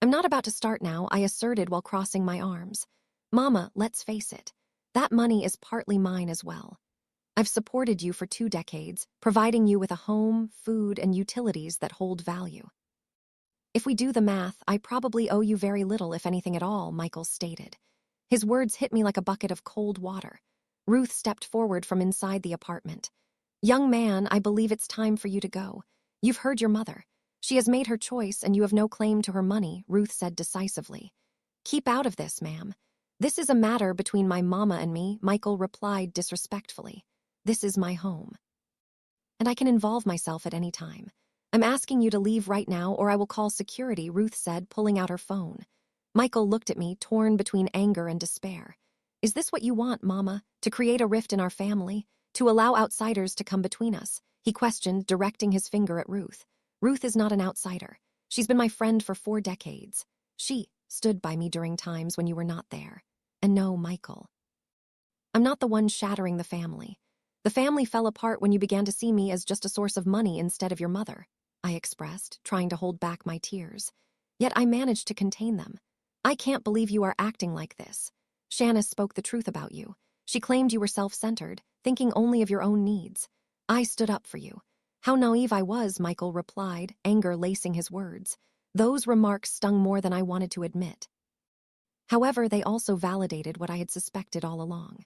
S1: I'm not about to start now, I asserted while crossing my arms. Mama, let's face it. That money is partly mine as well. I've supported you for 2 decades, providing you with a home, food, and utilities that hold value. If we do the math, I probably owe you very little, if anything at all, Michael stated. His words hit me like a bucket of cold water. Ruth stepped forward from inside the apartment. Young man, I believe it's time for you to go. You've heard your mother. She has made her choice and you have no claim to her money, Ruth said decisively. Keep out of this, ma'am. This is a matter between my mama and me, Michael replied disrespectfully. This is my home. And I can involve myself at any time. I'm asking you to leave right now or I will call security, Ruth said, pulling out her phone. Michael looked at me, torn between anger and despair. Is this what you want, Mama? To create a rift in our family? To allow outsiders to come between us? He questioned, directing his finger at Ruth. Ruth is not an outsider. She's been my friend for 4 decades. She stood by me during times when you were not there. And no, Michael. I'm not the one shattering the family. The family fell apart when you began to see me as just a source of money instead of your mother, I expressed, trying to hold back my tears. Yet I managed to contain them. I can't believe you are acting like this. Shanice spoke the truth about you. She claimed you were self-centered, thinking only of your own needs. I stood up for you. How naive I was, Michael replied, anger lacing his words. Those remarks stung more than I wanted to admit. However, they also validated what I had suspected all along.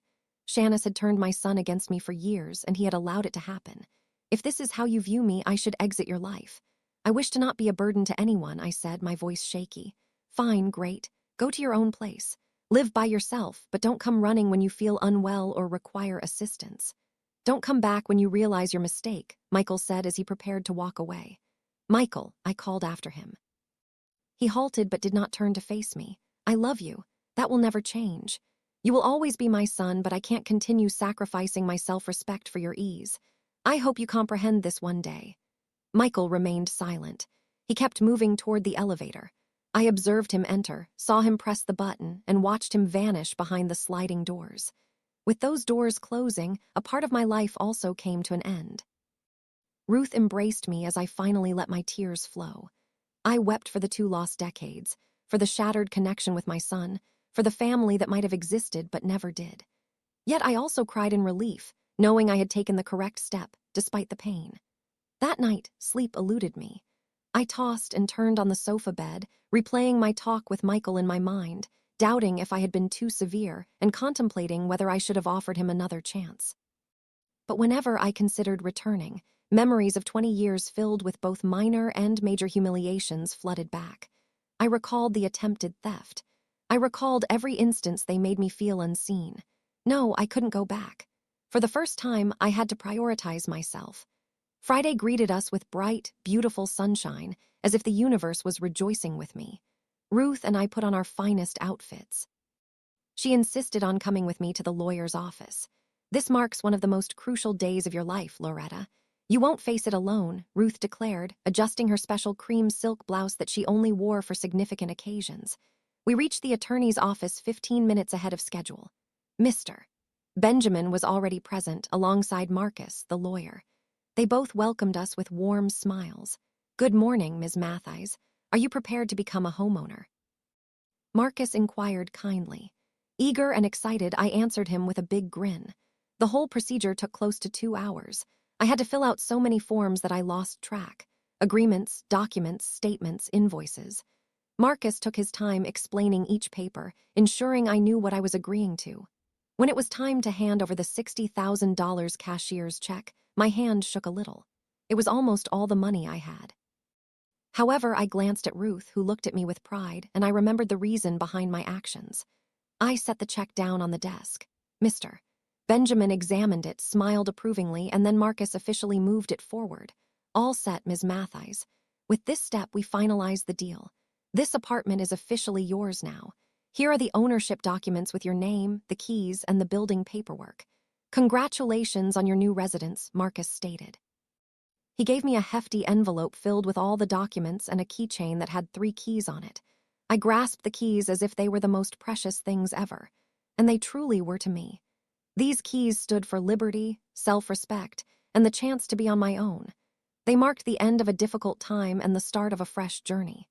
S1: Shanice had turned my son against me for years, and he had allowed it to happen. If this is how you view me, I should exit your life. I wish to not be a burden to anyone, I said, my voice shaky. Fine, great. Go to your own place. Live by yourself, but don't come running when you feel unwell or require assistance. Don't come back when you realize your mistake, Michael said as he prepared to walk away. Michael, I called after him. He halted but did not turn to face me. I love you. That will never change. You will always be my son, but I can't continue sacrificing my self-respect for your ease. I hope you comprehend this one day. Michael remained silent. He kept moving toward the elevator. I observed him enter, saw him press the button, and watched him vanish behind the sliding doors. With those doors closing, a part of my life also came to an end. Ruth embraced me as I finally let my tears flow. I wept for the 2 lost decades, for the shattered connection with my son, for the family that might have existed but never did. Yet I also cried in relief, knowing I had taken the correct step, despite the pain. That night, sleep eluded me. I tossed and turned on the sofa bed, replaying my talk with Michael in my mind, doubting if I had been too severe and contemplating whether I should have offered him another chance. But whenever I considered returning, memories of 20 years filled with both minor and major humiliations flooded back. I recalled the attempted theft. I recalled every instance they made me feel unseen. No, I couldn't go back. For the first time, I had to prioritize myself. Friday greeted us with bright, beautiful sunshine, as if the universe was rejoicing with me. Ruth and I put on our finest outfits. She insisted on coming with me to the lawyer's office. "This marks one of the most crucial days of your life, Loretta. You won't face it alone," Ruth declared, adjusting her special cream silk blouse that she only wore for significant occasions. We reached the attorney's office 15 minutes ahead of schedule. Mr. Benjamin was already present, alongside Marcus, the lawyer. They both welcomed us with warm smiles. "Good morning, Ms. Mattheis. Are you prepared to become a homeowner?" Marcus inquired kindly. Eager and excited, I answered him with a big grin. The whole procedure took close to 2 hours. I had to fill out so many forms that I lost track. Agreements, documents, statements, invoices. Marcus took his time explaining each paper, ensuring I knew what I was agreeing to. When it was time to hand over the $60,000 cashier's check, my hand shook a little. It was almost all the money I had. However, I glanced at Ruth, who looked at me with pride, and I remembered the reason behind my actions. I set the check down on the desk. "Mr. Benjamin examined it, smiled approvingly, and then Marcus officially moved it forward. "All set, Ms. Mattheis. With this step, we finalize the deal. This apartment is officially yours now. Here are the ownership documents with your name, the keys, and the building paperwork. Congratulations on your new residence," Marcus stated. He gave me a hefty envelope filled with all the documents and a keychain that had 3 keys on it. I grasped the keys as if they were the most precious things ever, and they truly were to me. These keys stood for liberty, self-respect, and the chance to be on my own. They marked the end of a difficult time and the start of a fresh journey.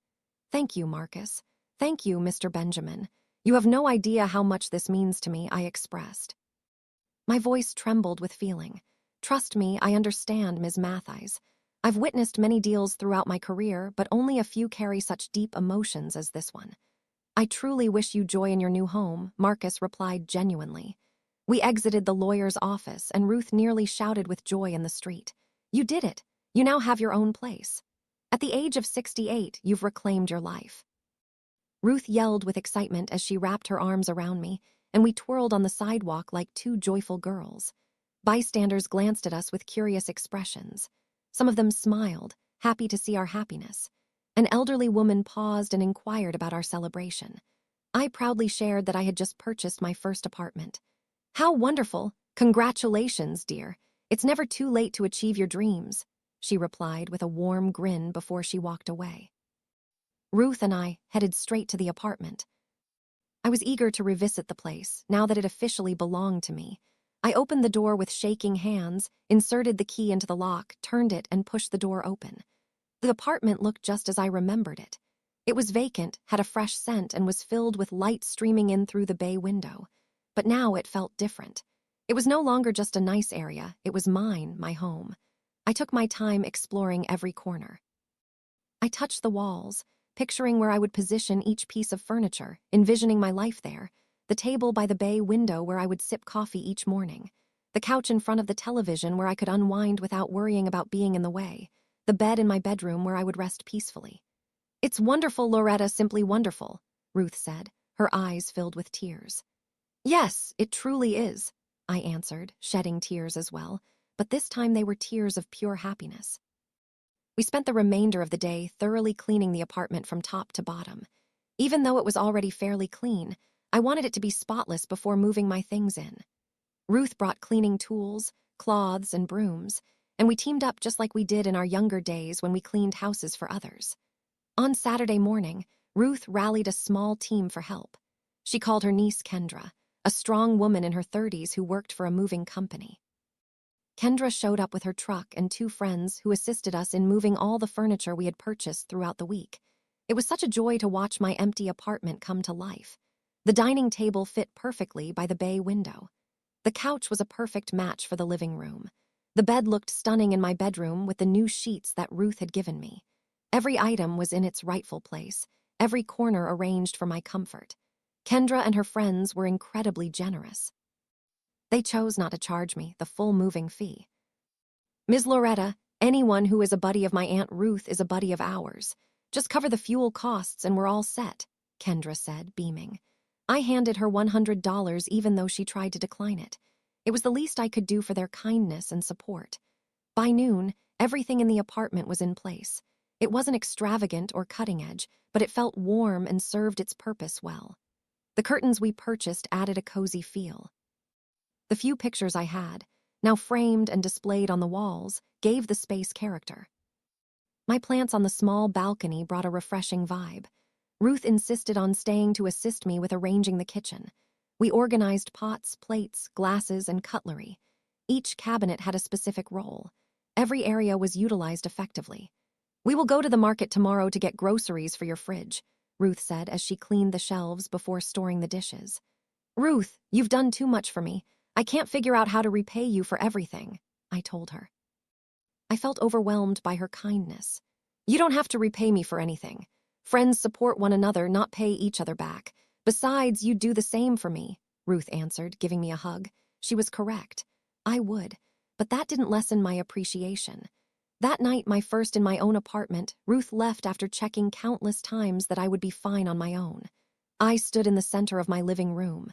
S1: "Thank you, Marcus. Thank you, Mr. Benjamin. You have no idea how much this means to me," I expressed. My voice trembled with feeling. "Trust me, I understand, Ms. Mattheis. I've witnessed many deals throughout my career, but only a few carry such deep emotions as this one." "I truly wish you joy in your new home," Marcus replied genuinely. We exited the lawyer's office, and Ruth nearly shouted with joy in the street. "You did it! You now have your own place. At the age of 68, you've reclaimed your life." Ruth yelled with excitement as she wrapped her arms around me, and we twirled on the sidewalk like 2 joyful girls. Bystanders glanced at us with curious expressions. Some of them smiled, happy to see our happiness. An elderly woman paused and inquired about our celebration. I proudly shared that I had just purchased my first apartment. "How wonderful! Congratulations, dear. It's never too late to achieve your dreams," she replied with a warm grin before she walked away. Ruth and I headed straight to the apartment. I was eager to revisit the place, now that it officially belonged to me. I opened the door with shaking hands, inserted the key into the lock, turned it, and pushed the door open. The apartment looked just as I remembered it. It was vacant, had a fresh scent, and was filled with light streaming in through the bay window. But now it felt different. It was no longer just a nice area, it was mine, my home. I took my time exploring every corner. I touched the walls, picturing where I would position each piece of furniture, envisioning my life there. The table by the bay window where I would sip coffee each morning. The couch in front of the television where I could unwind without worrying about being in the way. The bed in my bedroom where I would rest peacefully. "It's wonderful, Loretta, simply wonderful," Ruth said, her eyes filled with tears. "Yes, it truly is," I answered, shedding tears as well, but this time they were tears of pure happiness. We spent the remainder of the day thoroughly cleaning the apartment from top to bottom. Even though it was already fairly clean, I wanted it to be spotless before moving my things in. Ruth brought cleaning tools, cloths, and brooms, and we teamed up just like we did in our younger days when we cleaned houses for others. On Saturday morning, Ruth rallied a small team for help. She called her niece Kendra, a strong woman in her 30s who worked for a moving company. Kendra showed up with her truck and 2 friends who assisted us in moving all the furniture we had purchased throughout the week. It was such a joy to watch my empty apartment come to life. The dining table fit perfectly by the bay window. The couch was a perfect match for the living room. The bed looked stunning in my bedroom with the new sheets that Ruth had given me. Every item was in its rightful place, every corner arranged for my comfort. Kendra and her friends were incredibly generous. They chose not to charge me the full moving fee. "Ms. Loretta, anyone who is a buddy of my Aunt Ruth is a buddy of ours. Just cover the fuel costs and we're all set," Kendra said, beaming. I handed her $100 even though she tried to decline it. It was the least I could do for their kindness and support. By noon, everything in the apartment was in place. It wasn't extravagant or cutting edge, but it felt warm and served its purpose well. The curtains we purchased added a cozy feel. The few pictures I had, now framed and displayed on the walls, gave the space character. My plants on the small balcony brought a refreshing vibe. Ruth insisted on staying to assist me with arranging the kitchen. We organized pots, plates, glasses, and cutlery. Each cabinet had a specific role. Every area was utilized effectively. "We will go to the market tomorrow to get groceries for your fridge," Ruth said as she cleaned the shelves before storing the dishes. "Ruth, you've done too much for me. I can't figure out how to repay you for everything," I told her. I felt overwhelmed by her kindness. "You don't have to repay me for anything. Friends support one another, not pay each other back. Besides, you'd do the same for me," Ruth answered, giving me a hug. She was correct. I would, but that didn't lessen my appreciation. That night, my first in my own apartment, Ruth left after checking countless times that I would be fine on my own. I stood in the center of my living room,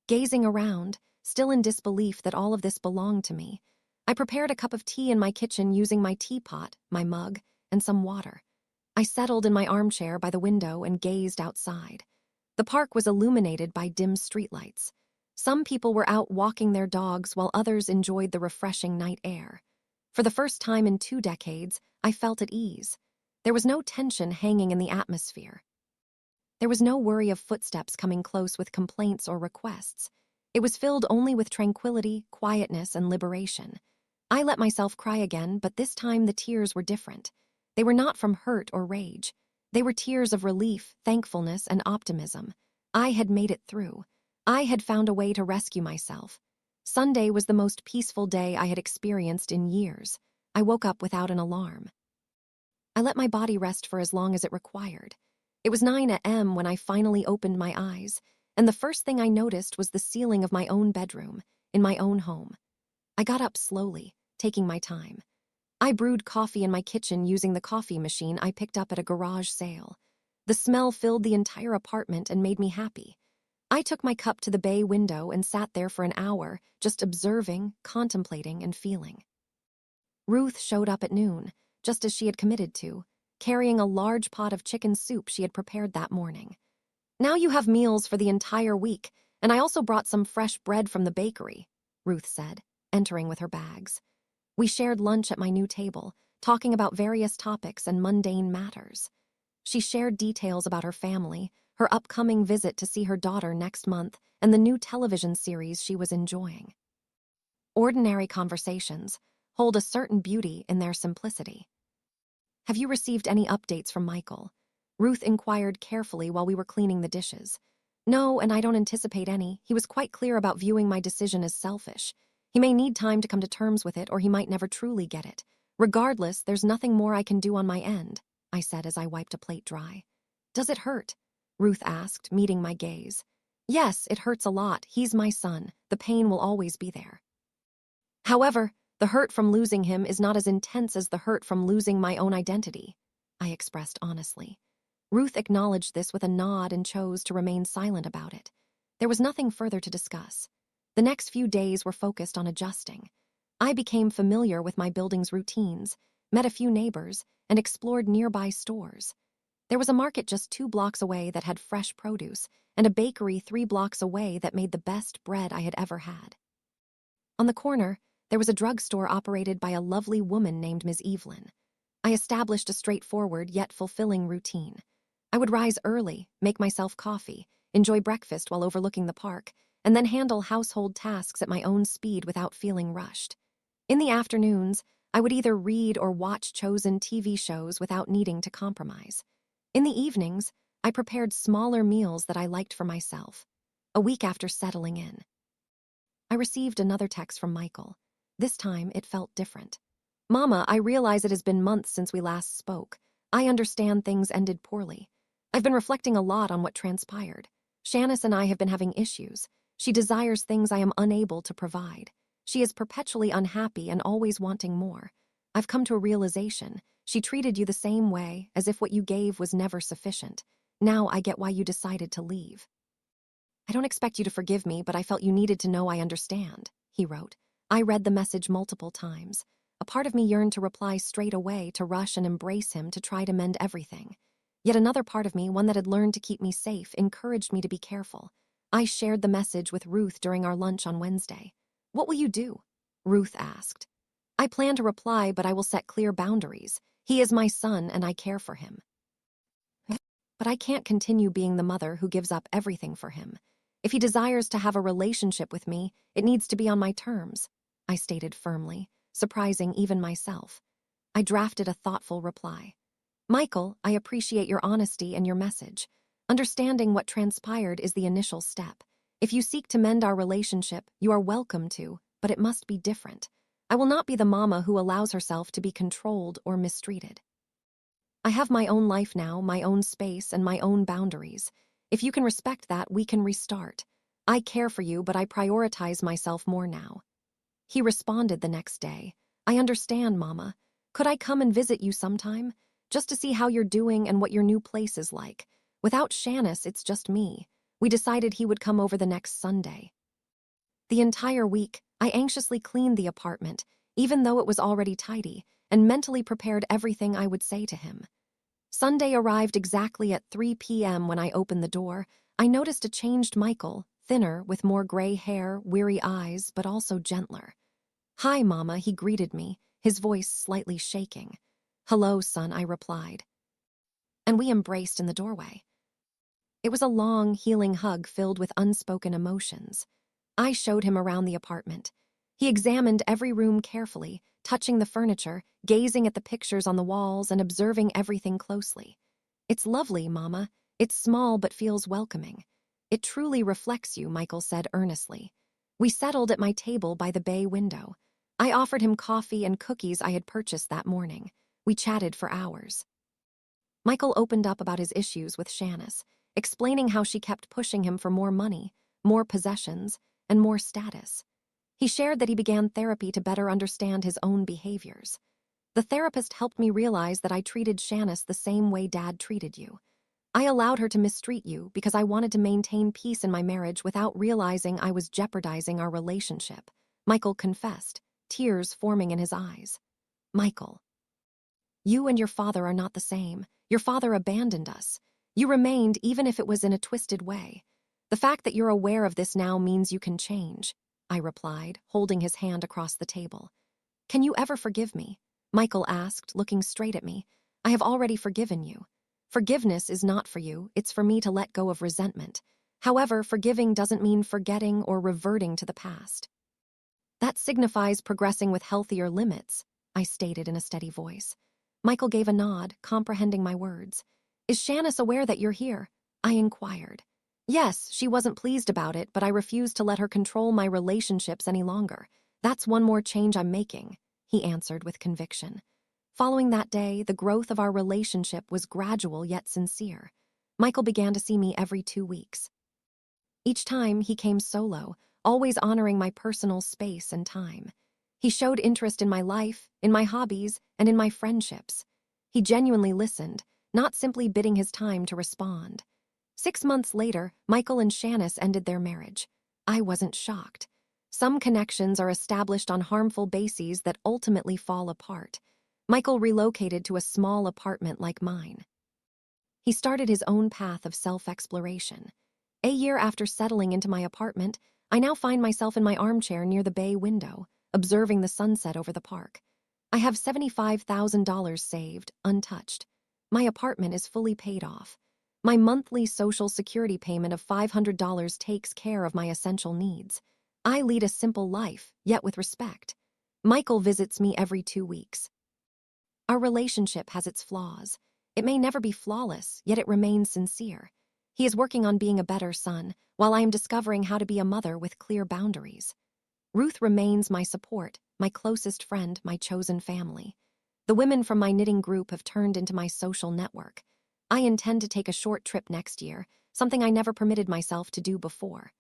S1: gazing around, still in disbelief that all of this belonged to me. I prepared a cup of tea in my kitchen using my teapot, my mug, and some water. I settled in my armchair by the window and gazed outside. The park was illuminated by dim streetlights. Some people were out walking their dogs while others enjoyed the refreshing night air. For the first time in 2 decades, I felt at ease. There was no tension hanging in the atmosphere. There was no worry of footsteps coming close with complaints or requests. It was filled only with tranquility, quietness, and liberation. I let myself cry again, but this time the tears were different. They were not from hurt or rage. They were tears of relief, thankfulness, and optimism. I had made it through. I had found a way to rescue myself. Sunday was the most peaceful day I had experienced in years. I woke up without an alarm. I let my body rest for as long as it required. It was 9 a.m. when I finally opened my eyes, and the first thing I noticed was the ceiling of my own bedroom, in my own home. I got up slowly, taking my time. I brewed coffee in my kitchen using the coffee machine I picked up at a garage sale. The smell filled the entire apartment and made me happy. I took my cup to the bay window and sat there for an hour, just observing, contemplating, and feeling. Ruth showed up at noon, just as she had committed to, carrying a large pot of chicken soup she had prepared that morning. "Now you have meals for the entire week, and I also brought some fresh bread from the bakery," Ruth said, entering with her bags. We shared lunch at my new table, talking about various topics and mundane matters. She shared details about her family, her upcoming visit to see her daughter next month, and the new television series she was enjoying. Ordinary conversations hold a certain beauty in their simplicity. "Have you received any updates from Michael?" Ruth inquired carefully while we were cleaning the dishes. "No, and I don't anticipate any. He was quite clear about viewing my decision as selfish. He may need time to come to terms with it, or he might never truly get it. Regardless, there's nothing more I can do on my end," I said as I wiped a plate dry. "Does it hurt?" Ruth asked, meeting my gaze. "Yes, it hurts a lot. He's my son. The pain will always be there. However, the hurt from losing him is not as intense as the hurt from losing my own identity," I expressed honestly. Ruth acknowledged this with a nod and chose to remain silent about it. There was nothing further to discuss. The next few days were focused on adjusting. I became familiar with my building's routines, met a few neighbors, and explored nearby stores. There was a market just 2 blocks away that had fresh produce, and a bakery 3 blocks away that made the best bread I had ever had. On the corner, there was a drugstore operated by a lovely woman named Ms. Evelyn. I established a straightforward yet fulfilling routine. I would rise early, make myself coffee, enjoy breakfast while overlooking the park, and then handle household tasks at my own speed without feeling rushed. In the afternoons, I would either read or watch chosen TV shows without needing to compromise. In the evenings, I prepared smaller meals that I liked for myself. A week after settling in, I received another text from Michael. This time, it felt different. "Mama, I realize it has been months since we last spoke. I understand things ended poorly. I've been reflecting a lot on what transpired. Shanice and I have been having issues. She desires things I am unable to provide. She is perpetually unhappy and always wanting more. I've come to a realization. She treated you the same way, as if what you gave was never sufficient. Now I get why you decided to leave. I don't expect you to forgive me, but I felt you needed to know I understand," he wrote. I read the message multiple times. A part of me yearned to reply straight away, to rush and embrace him, to try to mend everything. Yet another part of me, one that had learned to keep me safe, encouraged me to be careful. I shared the message with Ruth during our lunch on Wednesday. "What will you do?" Ruth asked. "I plan to reply, but I will set clear boundaries. He is my son and I care for him. But I can't continue being the mother who gives up everything for him. If he desires to have a relationship with me, it needs to be on my terms," I stated firmly, surprising even myself. I drafted a thoughtful reply. "Michael, I appreciate your honesty and your message. Understanding what transpired is the initial step. If you seek to mend our relationship, you are welcome to, but it must be different. I will not be the mama who allows herself to be controlled or mistreated. I have my own life now, my own space, and my own boundaries. If you can respect that, we can restart. I care for you, but I prioritize myself more now." He responded the next day. "I understand, Mama. Could I come and visit you sometime? Just to see how you're doing and what your new place is like. Without Shanice, it's just me." We decided he would come over the next Sunday. The entire week, I anxiously cleaned the apartment, even though it was already tidy, and mentally prepared everything I would say to him. Sunday arrived exactly at 3 p.m. When I opened the door. I noticed a changed Michael, thinner, with more gray hair, weary eyes, but also gentler. "Hi, Mama," he greeted me, his voice slightly shaking. "Hello, son," I replied. And we embraced in the doorway. It was a long, healing hug filled with unspoken emotions. I showed him around the apartment. He examined every room carefully, touching the furniture, gazing at the pictures on the walls, and observing everything closely. "It's lovely, Mama. It's small but feels welcoming." "It truly reflects you," Michael said earnestly. We settled at my table by the bay window. I offered him coffee and cookies I had purchased that morning. We chatted for hours. Michael opened up about his issues with Shanice, explaining how she kept pushing him for more money, more possessions, and more status. He shared that he began therapy to better understand his own behaviors. "The therapist helped me realize that I treated Shanice the same way Dad treated you. I allowed her to mistreat you because I wanted to maintain peace in my marriage without realizing I was jeopardizing our relationship," Michael confessed, tears forming in his eyes. "Michael, you and your father are not the same. Your father abandoned us. You remained even if it was in a twisted way. The fact that you're aware of this now means you can change," I replied, holding his hand across the table. "Can you ever forgive me?" Michael asked, looking straight at me. "I have already forgiven you. Forgiveness is not for you, it's for me to let go of resentment. However, forgiving doesn't mean forgetting or reverting to the past. That signifies progressing with healthier limits," I stated in a steady voice. Michael gave a nod, comprehending my words. "Is Shanice aware that you're here?" I inquired. "Yes, she wasn't pleased about it, but I refused to let her control my relationships any longer. That's one more change I'm making," he answered with conviction. Following that day, the growth of our relationship was gradual yet sincere. Michael began to see me every 2 weeks. Each time, he came solo, always honoring my personal space and time. He showed interest in my life, in my hobbies, and in my friendships. He genuinely listened, not simply bidding his time to respond. 6 months later, Michael and Shanice ended their marriage. I wasn't shocked. Some connections are established on harmful bases that ultimately fall apart. Michael relocated to a small apartment like mine. He started his own path of self-exploration. A year after settling into my apartment, I now find myself in my armchair near the bay window, observing the sunset over the park. I have $75,000 saved, untouched. My apartment is fully paid off. My monthly Social Security payment of $500 takes care of my essential needs. I lead a simple life, yet with respect. Michael visits me every 2 weeks. Our relationship has its flaws. It may never be flawless, yet it remains sincere. He is working on being a better son, while I am discovering how to be a mother with clear boundaries. Ruth remains my support, my closest friend, my chosen family. The women from my knitting group have turned into my social network. I intend to take a short trip next year, something I never permitted myself to do before.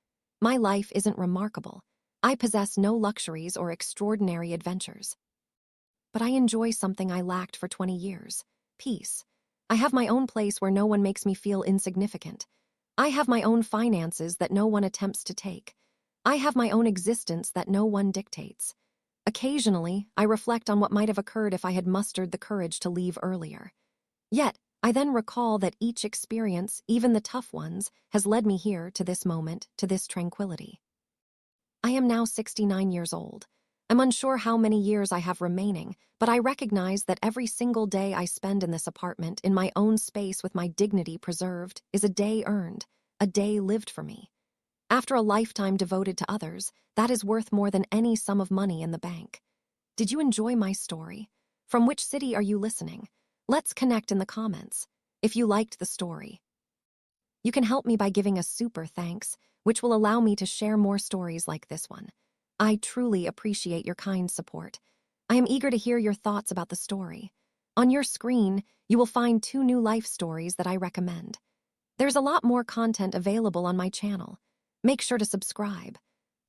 S1: My life isn't remarkable. I possess no luxuries or extraordinary adventures. But I enjoy something I lacked for 20 years: peace. I have my own place where no one makes me feel insignificant. I have my own finances that no one attempts to take. I have my own existence that no one dictates. Occasionally, I reflect on what might have occurred if I had mustered the courage to leave earlier. Yet, I then recall that each experience, even the tough ones, has led me here to this moment, to this tranquility. I am now 69 years old. I'm unsure how many years I have remaining, but I recognize that every single day I spend in this apartment, in my own space with my dignity preserved, is a day earned, a day lived for me. After a lifetime devoted to others, that is worth more than any sum of money in the bank. Did you enjoy my story? From which city are you listening? Let's connect in the comments. If you liked the story, you can help me by giving a super thanks, which will allow me to share more stories like this one. I truly appreciate your kind support. I am eager to hear your thoughts about the story. On your screen, you will find 2 new life stories that I recommend. There's a lot more content available on my channel. Make sure to subscribe.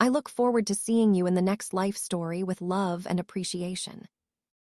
S1: I look forward to seeing you in the next life story with love and appreciation.